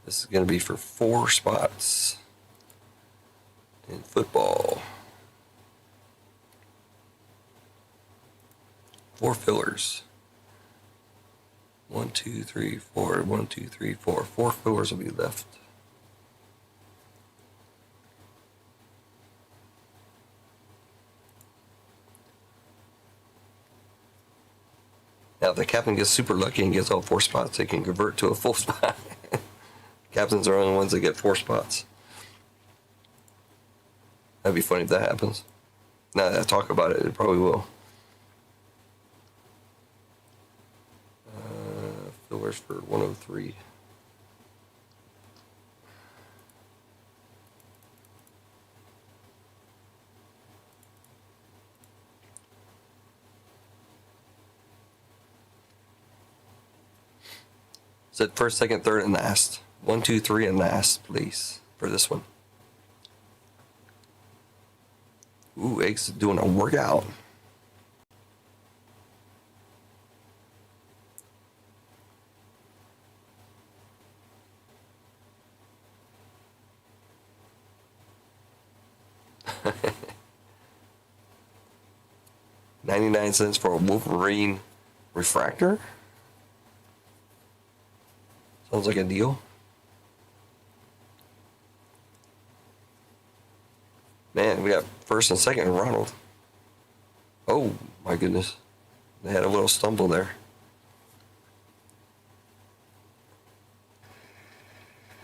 S1: This is going to be for 4 spots in football. 4 fillers. 1, 2, 3, 4. 1, 2, 3, 4. 4 fillers will be left. Now, if the captain gets super lucky and gets all 4 spots, they can convert to a full spot. Captains are the only ones that get 4 spots. That'd be funny if that happens. Now that I talk about it, it probably will. Fillers for 103. Said first, second, third, and last. 1, 2, 3, and last, please, for this one. Ooh, Eggs is doing a workout. $0.99 for a Wolverine refractor. Sounds like a deal. Man, we got first and second in Ronald. Oh, my goodness. They had a little stumble there.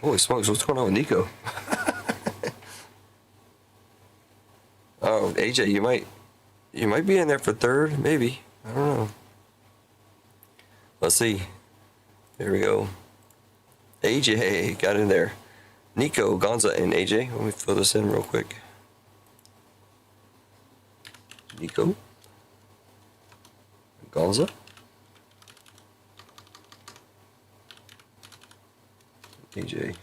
S1: Holy smokes, what's going on with Nico? Oh, AJ, you might be in there for third, maybe. I don't know. Let's see. There we go. AJ got in there. Nico, Gonza, and AJ. Let me fill this in real quick. Nico, Gonza, AJ.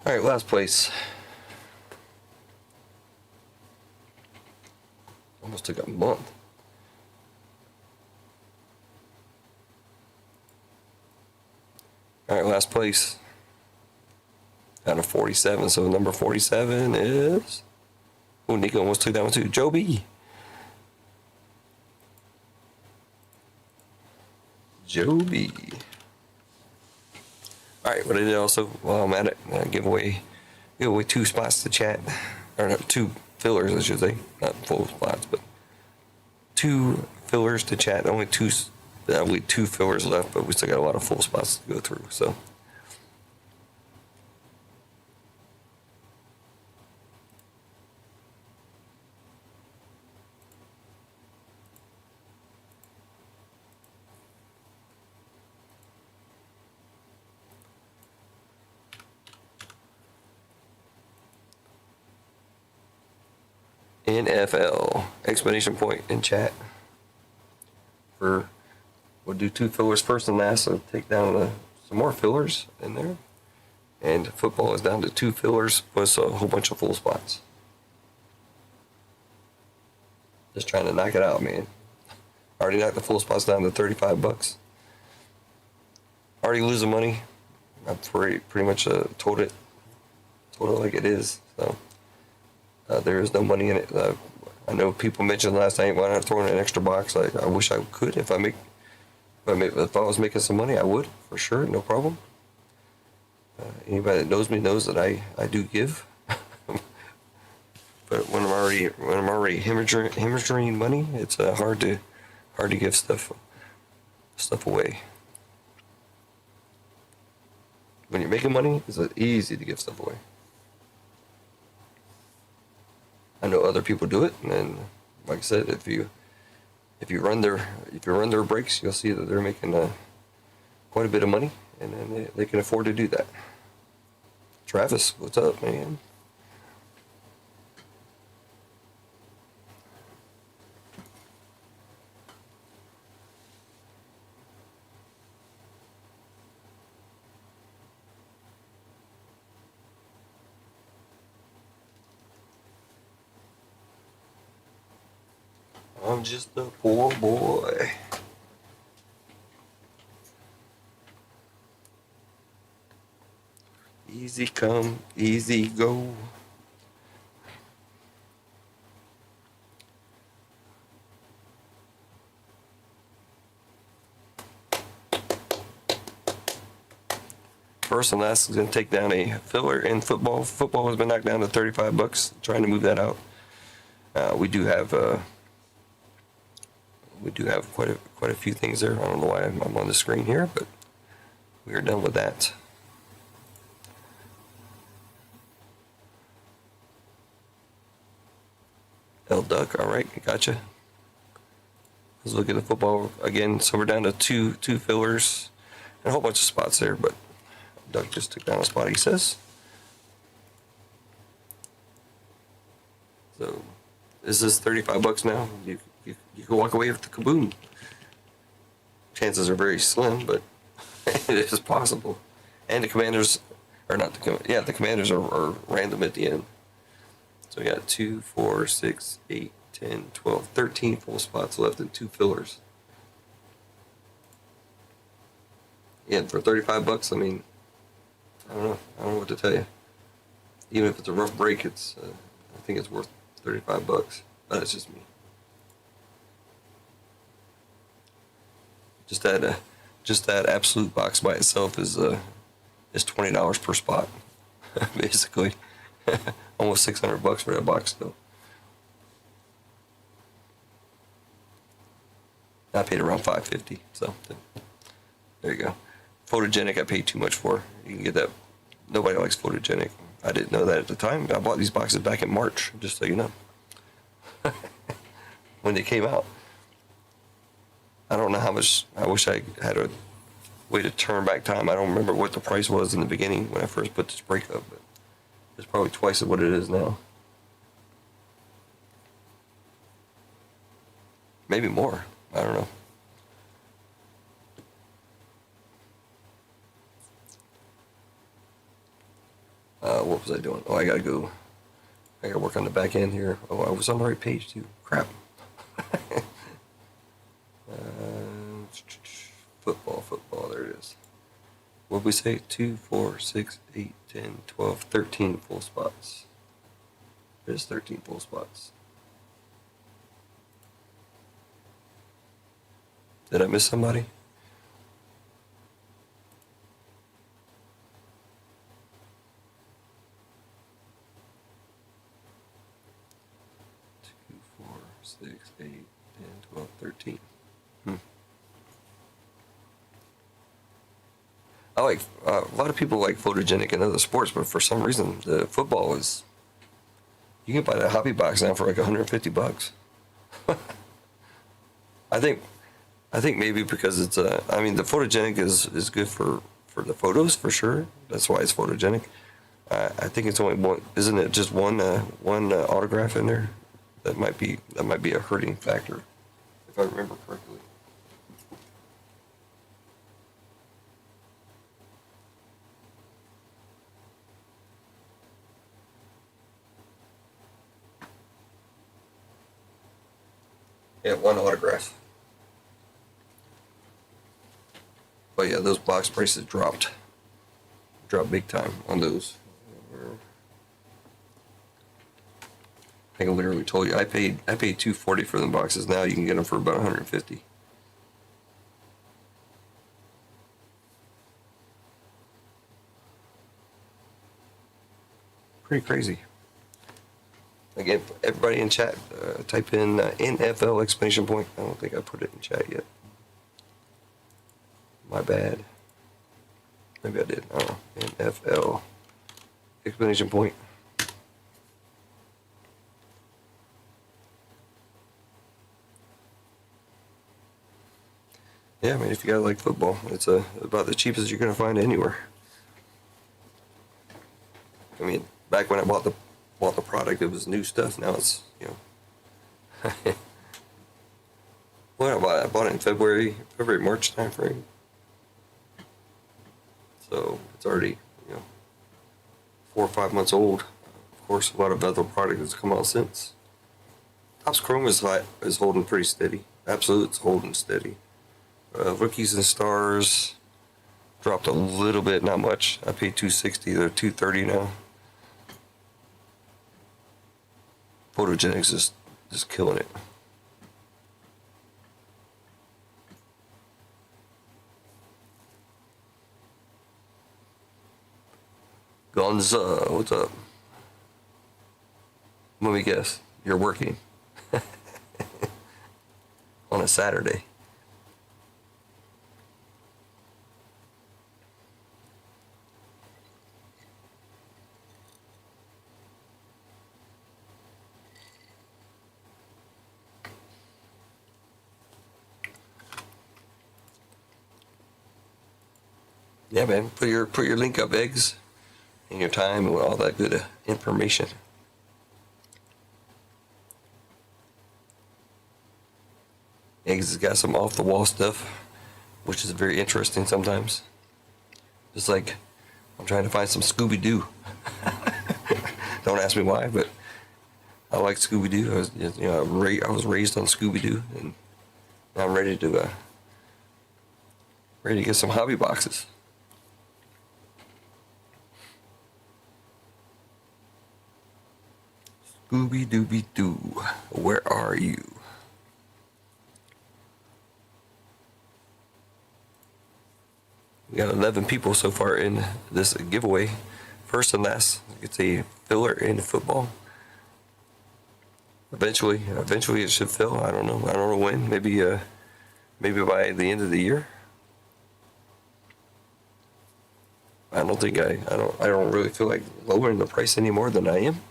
S1: All right, last place. Almost took a month. All right, last place. Out of 47, so number 47 is... Oh, Nico almost took that one too. Joe B. Joe B. All right, what I did also, while I'm at it, give away 2 spots to chat, or no, 2 fillers, I should say, not full spots, but 2 fillers to chat. Only 2 fillers left, but we still got a lot of full spots to go through. So, NFL exclamation point in chat. We'll do 2 fillers first and last, so take down some more fillers in there. And football is down to 2 fillers plus a whole bunch of full spots. Just trying to knock it out, man. Already knocked the full spots down to $35. Already losing money. I've pretty much told it like it is. So there is no money in it. I know people mentioned last night, why not throw in an extra box? I wish I could. If I was making some money, I would for sure, no problem. Anybody that knows me knows that I do give. But when I'm already hemorrhaging money, it's hard to give stuff away. When you're making money, it's easy to give stuff away. I know other people do it, and then, like I said, if you run their Breakz, you'll see that they're making quite a bit of money, and then they can afford to do that. Travis, what's up, man? I'm just a poor boy. Easy come, easy go. First and last is going to take down a filler in football. Football has been knocked down to $35. Trying to move that out. We do have quite a few things there. I don't know why I'm on the screen here, but we are done with that. L Duck, all right, gotcha. Let's look at the football again. So we're down to two fillers and a whole bunch of spots there, but Duck just took down a spot, he says. So is this $35 now? You can walk away with the kaboom. Chances are very slim, but it is possible. And the Commanders are not the Commanders are random at the end. So we got 2, 4, 6, 8, 10, 12, 13 full spots left and 2 fillers. Yeah, for $35, I mean, I don't know what to tell you. Even if it's a rough break, I think it's worth $35, but it's just me. Just that absolute box by itself is $20 per spot, basically. Almost $600 for that box though. I paid around $550, so there you go. Photogenic, I paid too much for. You can get that. Nobody likes photogenic. I didn't know that at the time. I bought these boxes back in March, just so you know. When they came out. I don't know how much. I wish I had a way to turn back time. I don't remember what the price was in the beginning when I first put this break up, but it's probably twice of what it is now. Maybe more. I don't know. What was I doing? Oh, I gotta work on the back end here. Oh, I was on the right page too. Crap. Football, there it is. What did we say? 2, 4, 6, 8, 10, 12, 13 full spots. There's 13 full spots. Did I miss somebody? Two, 4, 6, 8, 10, 12, 13. I like a lot of people like photogenic in other sports, but for some reason the football is. You can buy that hobby box now for like $150. I think maybe because it's I mean the photogenic is good for the photos for sure. That's why it's photogenic. I think it's only one. Isn't it just one autograph in there? That might be a hurting factor, if I remember correctly. Yeah, one autograph. But yeah, those box prices dropped big time on those. I think I literally told you I paid $240 for them boxes. Now you can get them for about $150. Pretty crazy. Again, everybody in chat, type in NFL exclamation point. I don't think I put it in chat yet. My bad. Maybe I did. I don't know. NFL exclamation point. Yeah, I mean, if you guys like football, it's about the cheapest you're gonna find anywhere. I mean, back when I bought the product, it was new stuff. Now it's, you know, when I bought it in February, March time frame. So it's already, you know, 4 or 5 months old. Of course, a lot of other product has come out since. Topps Chrome is holding pretty steady. Absolute's holding steady. Rookies and Stars dropped a little bit, not much. I paid $260. They're $230 now. Photogenics is just killing it. Gonza, what's up? Let me guess. You're working on a Saturday. Yeah, man. Put your link up, eggs, and your time and all that good information. Eggs has got some off the wall stuff, which is very interesting sometimes. Just like I'm trying to find some Scooby Doo. Don't ask me why, but I like Scooby Doo. I was raised on Scooby Doo, and now I'm ready to get some hobby boxes. Scooby Dooby Doo, where are you? We got 11 people so far in this giveaway. First and last, it's a filler in football. Eventually it should fill. I don't know when. Maybe by the end of the year. I don't really feel like lowering the price any more than I am.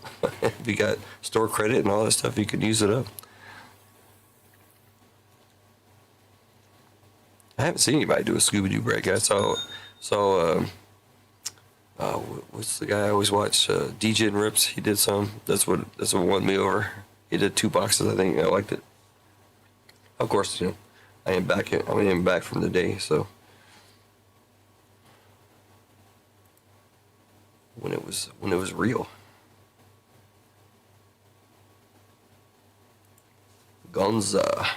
S1: If you got store credit and all that stuff, you can use it up. I haven't seen anybody do a Scooby Doo break. I saw what's the guy I always watch? DJ and Rips. He did some. That's what won me over. He did 2 boxes. I think I liked it. Of course, you know, I am back from the day, so when it was real. Gonza.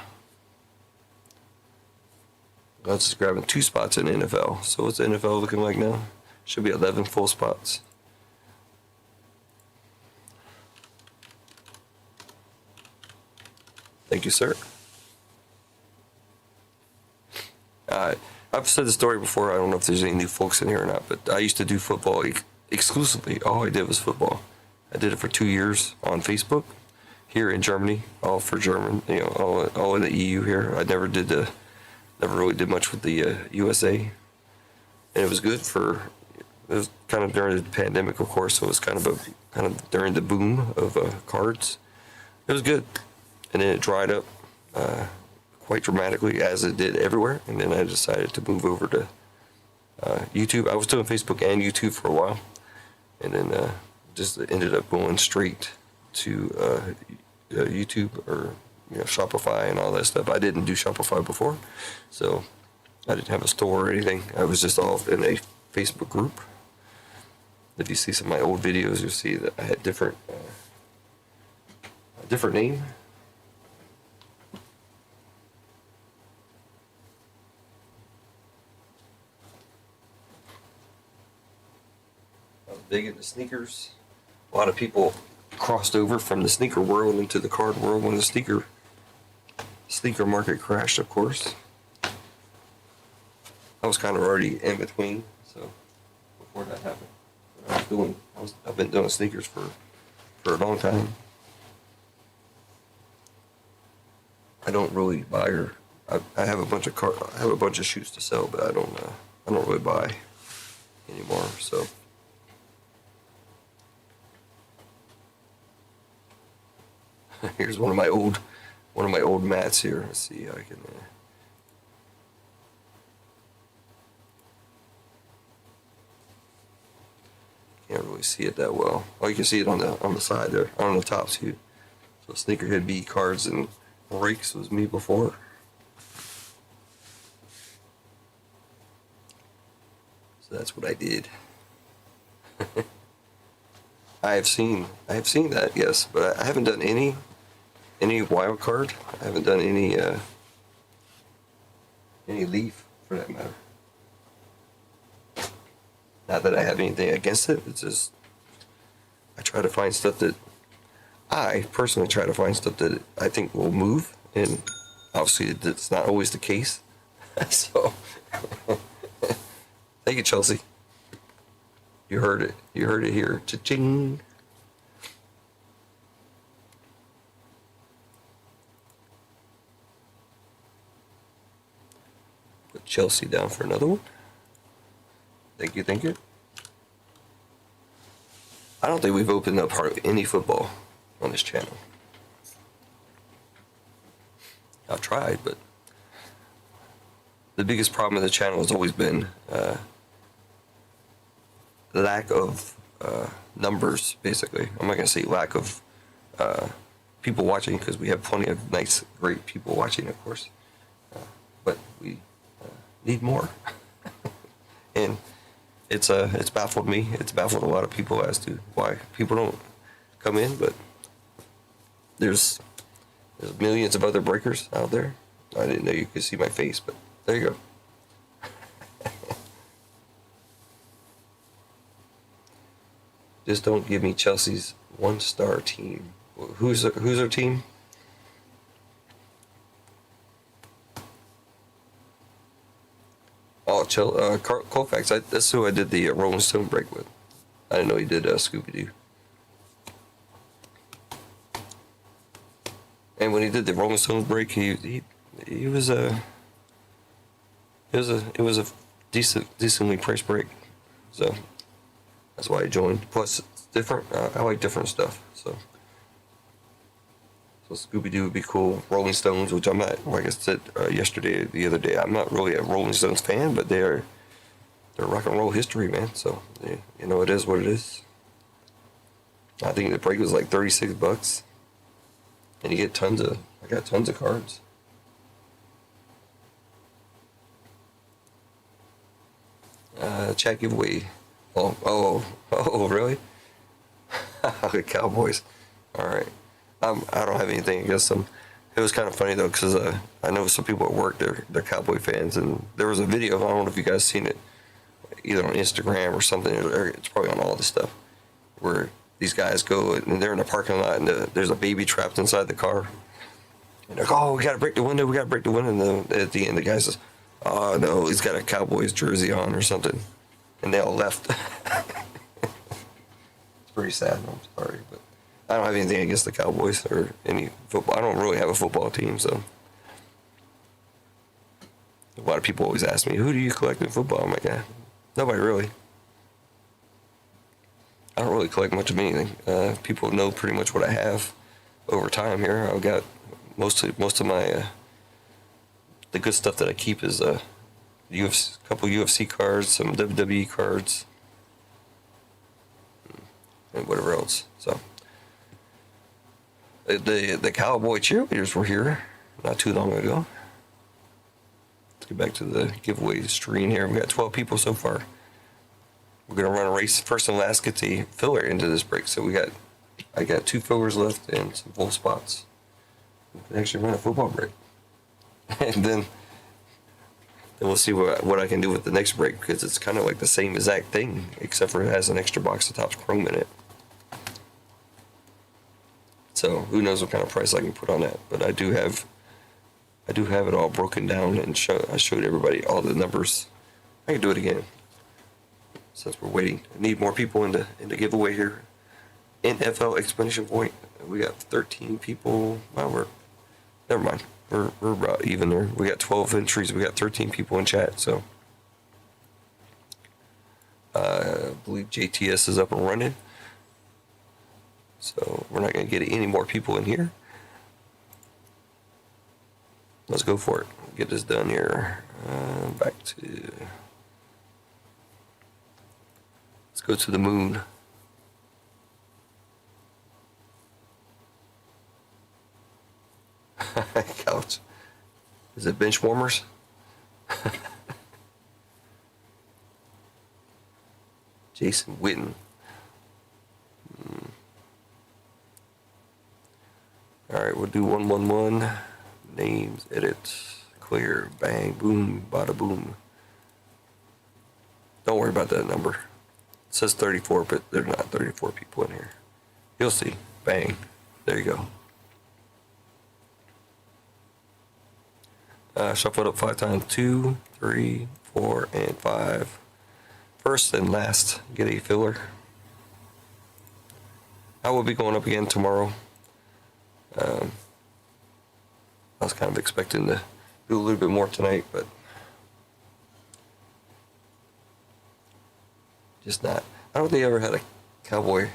S1: Gonza's grabbing 2 spots in NFL. So what's the NFL looking like now? Should be 11 full spots. Thank you, sir. I've said the story before. I don't know if there's any new folks in here or not, but I used to do football exclusively. All I did was football. I did it for 2 years on Facebook here in Germany, all for German, you know, all in the EU here. I never really did much with the USA, and it was good it was kind of during the pandemic, of course, so it was kind of during the boom of cards. It was good, and then it dried up quite dramatically, as it did everywhere, and then I decided to move over to YouTube. I was doing Facebook and YouTube for a while, and then just ended up going straight to YouTube, or Shopify and all that stuff. I didn't do Shopify before, so I didn't have a store or anything. I was just all in a Facebook group. If you see some of my old videos, you'll see that I had a different name. big into sneakers. A lot of people crossed over from the sneaker world into the card world when the sneaker market crashed, of course. I was kind of already in between, so before that happened, I've been doing sneakers for a long time. I don't really buy or I have a bunch of shoes to sell, but I don't really buy anymore. So here's one of my old mats here. Let's see how I can. Can't really see it that well. Oh, you can see it on the side there, on the top too. So Sneakerhead B cards and Breakz was me before. So that's what I did. I have seen that, yes, but I haven't done any wild card. I haven't done any leaf for that matter. Not that I have anything against it. It's just I try to find stuff that I personally try to find stuff that I think will move, and obviously it's not always the case. So thank you, Chelsea. You heard it. You heard it here. Cha-ching. Put Chelsea down for another one. Thank you, thank you. I don't think we've opened up hardly any football on this channel. I've tried, but the biggest problem with the channel has always been lack of numbers, basically. I'm not going to say lack of people watching, because we have plenty of nice, great people watching, of course. But we need more. And it's baffled me. It's baffled a lot of people as to why people don't come in, but there's millions of other breakers out there. I didn't know you could see my face, but there you go. Just don't give me Chelsea's 1-star team. Who's our team? Oh, Colfax. That's who I did the Rolling Stone break with. I didn't know he did Scooby-Doo. And when he did the Rolling Stones break, it was a decently priced break. So that's why I joined. Plus, it's different. I like different stuff. So Scooby-Doo would be cool. Rolling Stones, which I'm not, like I said the other day, I'm not really a Rolling Stones fan, but they're rock and roll history, man. So, you know, it is what it is. I think the break was like $36. And you get I got tons of cards. Chat giveaway. Oh, really? The Cowboys. All right. I don't have anything against them. It was kind of funny though, because I know some people at work, they're Cowboy fans, and there was a video. I don't know if you guys seen it, either on Instagram or something, or it's probably on all this stuff, where these guys go and they're in a parking lot and there's a baby trapped inside the car. And they're like, "Oh, we gotta break the window. We gotta break the window." And at the end, the guy says, "Oh no, he's got a Cowboys jersey on or something," and they all left. It's pretty sad. I'm sorry, but I don't have anything against the Cowboys or any football. I don't really have a football team, so a lot of people always ask me, "Who do you collect in football?" I'm like, nobody really. I don't really collect much of anything. People know pretty much what I have over time here. I've got most of my the good stuff that I keep is a couple UFC cards, some WWE cards, and whatever else. So the Cowboy cheerleaders were here not too long ago. Let's get back to the giveaway screen here. We got 12 people so far. We're gonna run a race. First and last gets a filler into this break. So I got 2 fillers left and some full spots. We can actually run a football break. And then And we'll see what I can do with the next break, because it's kind of like the same exact thing, except for it has an extra box of Topps Chrome in it. So who knows what kind of price I can put on that. But I do have it all broken down, and I showed everybody all the numbers. I can do it again since we're waiting. I need more people in the giveaway here. NFL explanation point. We got 13 people. Well, never mind. We're about even there. We got 12 entries. We got 13 people in chat. So I believe JTS is up and running. So we're not going to get any more people in here. Let's go for it. Get this done here. Back to. Let's go to the moon. Couch. Is it bench warmers? Jason Witten. All right, we'll do 111. Names, edit, clear, bang, boom, bada boom. Don't worry about that number. It says 34, but there's not 34 people in here. You'll see. Bang. There you go. Shuffle it up 5 times. 2, 3, 4, and 5. First and last, get a filler. I will be going up again tomorrow. I was kind of expecting to do a little bit more tonight, but just not. I don't think I ever had a cowboy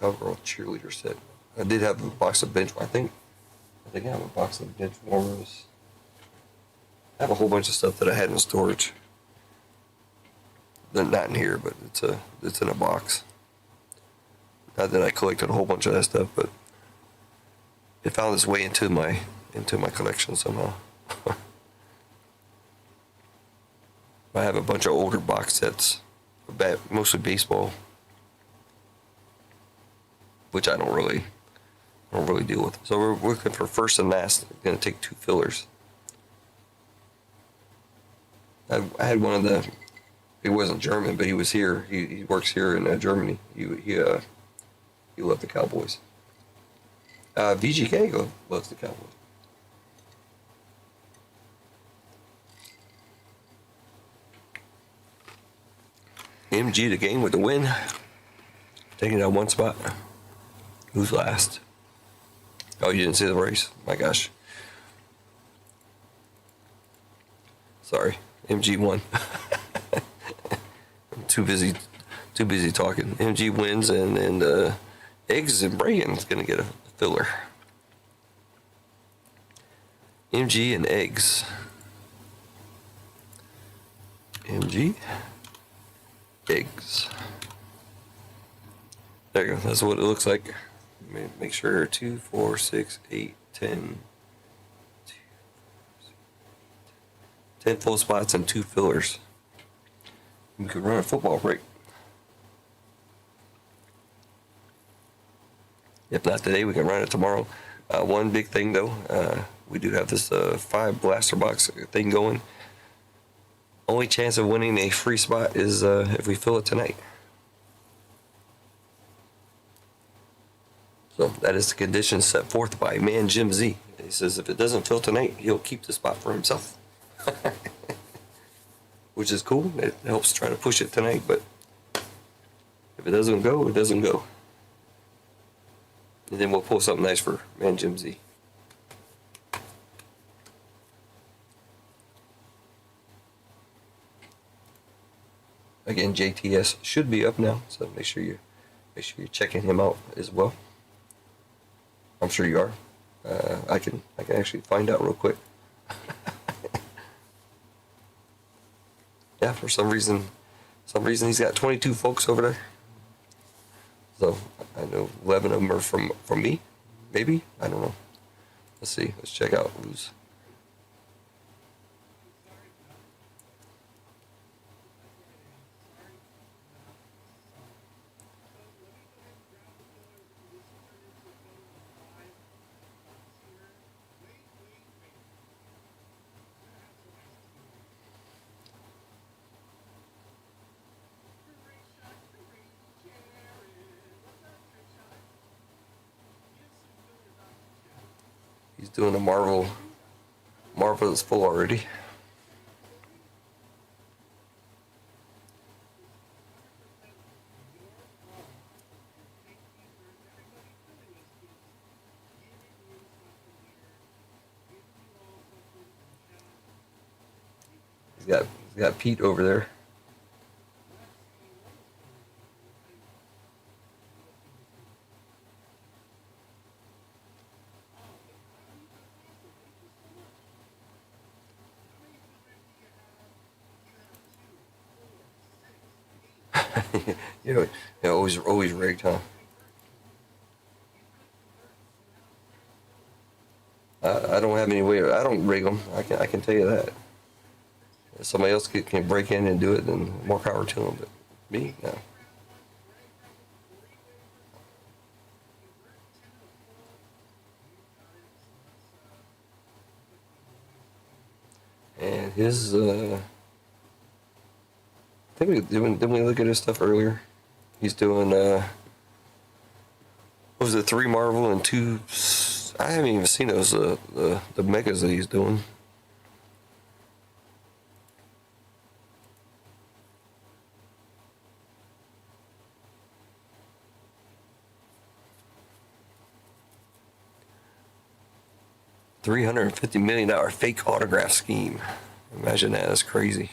S1: cowgirl cheerleader set. I did have a box of bench. I think I have a box of bench warmers. I have a whole bunch of stuff that I had in storage. They're not in here, but it's in a box. Not that I collected a whole bunch of that stuff, but it found its way into my collection somehow. I have a bunch of older box sets, mostly baseball, which I don't really deal with. So we're looking for first and last. I'm gonna take 2 fillers. I had one of the. He wasn't German, but he was here. He works here in Germany. He loved the Cowboys. VGK loves the Cowboys. MG the game with the win. Taking down 1 spot. Who's last? Oh, you didn't see the race? My gosh. Sorry. MG won. I'm too busy talking. MG wins, and then Eggs and Bragan's gonna get a filler. MG and Eggs. MG. Eggs. There you go. That's what it looks like. Make sure 2, 4, 6, 8, 10. 10 full spots and 2 fillers. We could run a football break. If not today, we can run it tomorrow. One big thing though, we do have this 5 blaster box thing going. Only chance of winning a free spot is if we fill it tonight. So that is the condition set forth by Man Jim Z. He says if it doesn't fill tonight, he'll keep the spot for himself. Which is cool. It helps try to push it tonight, but if it doesn't go, it doesn't go. And then we'll pull something nice for Man Jim Z. Again, JTS should be up now, so make sure you're checking him out as well. I'm sure you are. I can actually find out real quick. Yeah, for some reason he's got 22 folks over there. So I know 11 of them are from me, maybe. I don't know. Let's see. Let's check out who's. He's doing a Marvel that's full already. He's got Pete over there. Always rigged, huh? I don't have any way. I don't rig them. I can tell you that. If somebody else can break in and do it, then more power to them. But me, no. And his, I think didn't we look at his stuff earlier? He's doing, what was it, 3 Marvel and 2, I haven't even seen those, the megas that he's doing. $350 million fake autograph scheme. Imagine that. That's crazy.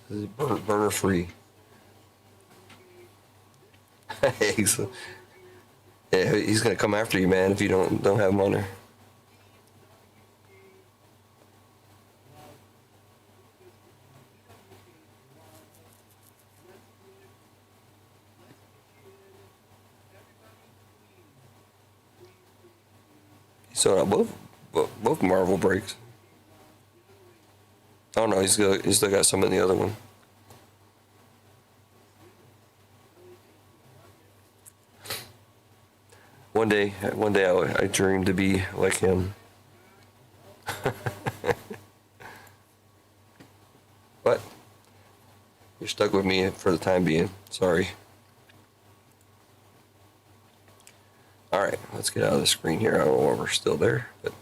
S1: This is burner free. Yeah, he's gonna come after you, man, if you don't have him on there. He sold out both Marvel breaks. Oh no, he's still got some in the other one. One day I dreamed to be like him. But you're stuck with me for the time being. Sorry. All right, let's get out of the screen here. I don't know if we're still there, but.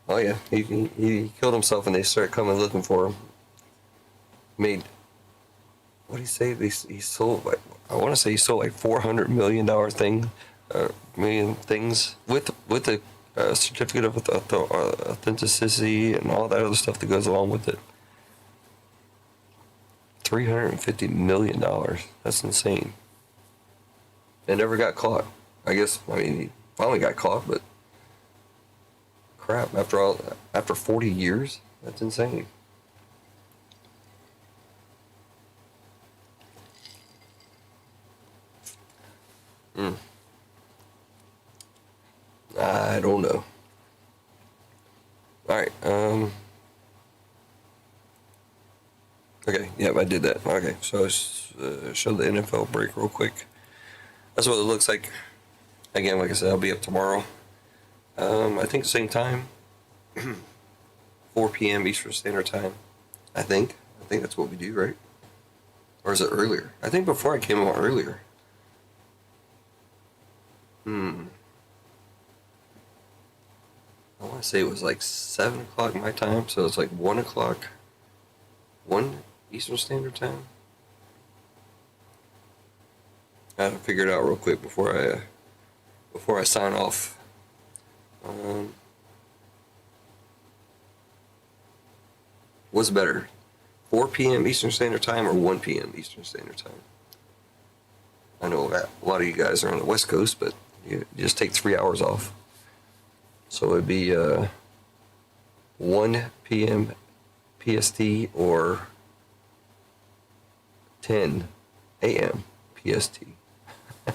S1: Oh yeah, he killed himself and they started coming looking for him. Made, what did he say? He sold like, I want to say he sold like $400 million million things with the certificate of authenticity and all that other stuff that goes along with it. $350 million. That's insane. And never got caught. I guess, I mean, he finally got caught, but crap, after 40 years? That's insane. I don't know. All right. Okay. Yep, I did that. Okay. So show the NFL break real quick. That's what it looks like. Again, like I said, I'll be up tomorrow. I think same time, 4 p.m. Eastern Standard Time. I think that's what we do, right? Or is it earlier? I think before I came on earlier. I want to say it was like 7 o'clock my time, so it's like 1 o'clock, 1 Eastern Standard Time. I had to figure it out real quick before I sign off. What's better, 4 p.m. Eastern Standard Time or 1 p.m. Eastern Standard Time? I know that a lot of you guys are on the West Coast, but you just take 3 hours off. So it'd be 1 p.m. PST or 10 a.m. PST. I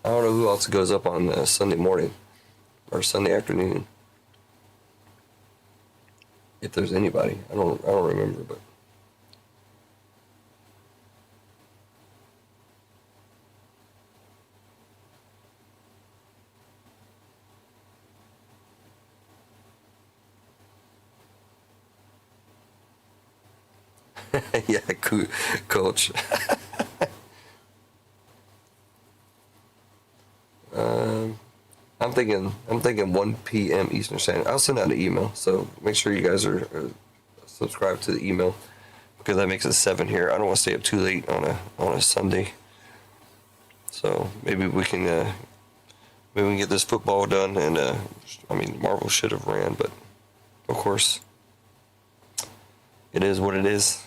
S1: don't know who else goes up on Sunday morning. or Sunday afternoon. If there's anybody, I don't remember, but. Yeah, coach. I'm thinking 1 p.m. Eastern Standard. I'll send out an email, so make sure you guys are subscribed to the email because that makes it 7 here. I don't want to stay up too late on a Sunday. So maybe we can get this football done, and I mean Marvel should have ran, but of course it is what it is.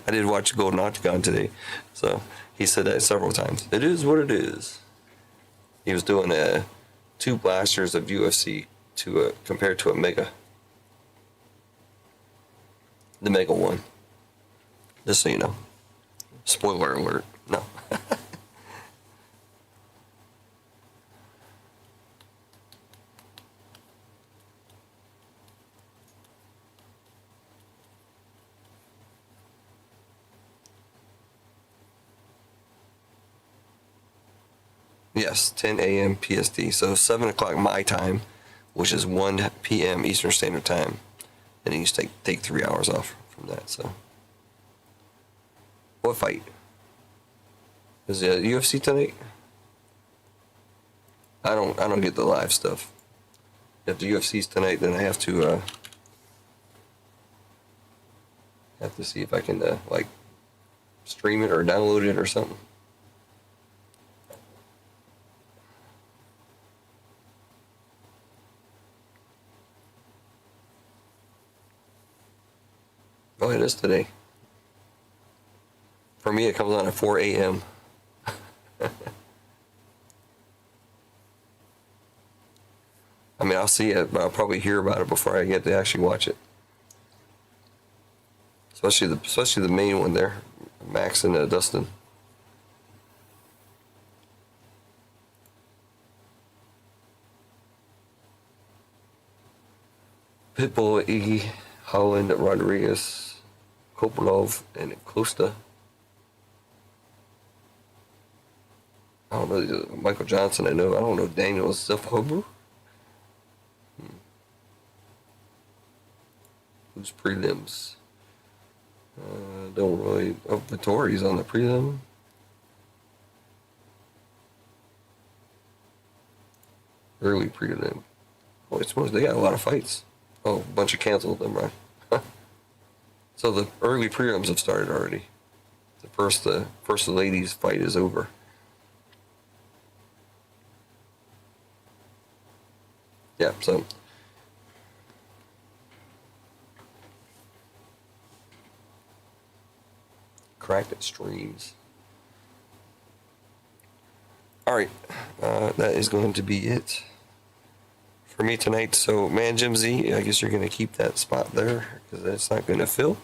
S1: I did watch Golden Octagon today, so he said that several times. It is what it is. He was doing 2 blasters of UFC compared to a Mega. The Mega one. Just so you know. Spoiler alert. No. Yes, 10 a.m. PST. So 7 o'clock my time, which is 1 p.m. Eastern Standard Time. And then you just take 3 hours off from that. So, what fight? Is it UFC tonight? I don't get the live stuff. If the UFC's tonight, then I have to see if I can like stream it or download it or something. Oh, it is today. For me, it comes on at 4 a.m. I mean, I'll see it, but I'll probably hear about it before I get to actually watch it. Especially the main one there, Max and Dustin. Pitbull, Iggy, Holland, Rodriguez, Kopolov, and Costa. I don't know Michael Johnson. I don't know Daniel Zellhuber. Who's prelims? Don't really. Oh, Vittori's on the prelim. Early prelim. Oh, I suppose they got a lot of fights. Oh, a bunch of canceled them, right? So the early prelims have started already. The first ladies fight is over. Yeah, so cracked at streams. All right, that is going to be it for me tonight. So, Man Jim Z, I guess you're going to keep that spot there because that's not going to fill.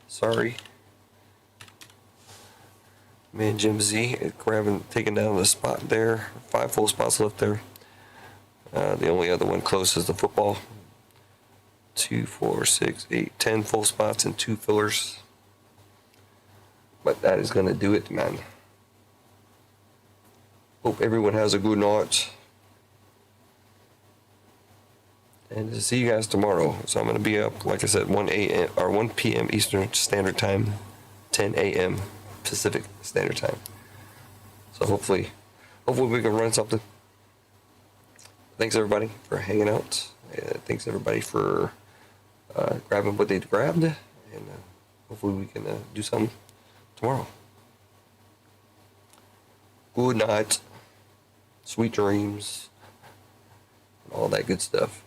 S1: Sorry. Man Jim Z, taking down the spot there. 5 full spots left there. The only other one close is the football. 2, 4, 6, 8, 10 full spots and 2 fillers. But that is going to do it, man. Hope everyone has a good night. And to see you guys tomorrow. So I'm going to be up, like I said, 1 p.m. Eastern Standard Time, 10 a.m. Pacific Standard Time. So hopefully we can run something. Thanks everybody for hanging out. Thanks everybody for grabbing what they grabbed. And hopefully we can do something tomorrow. Good night. Sweet dreams. And all that good stuff.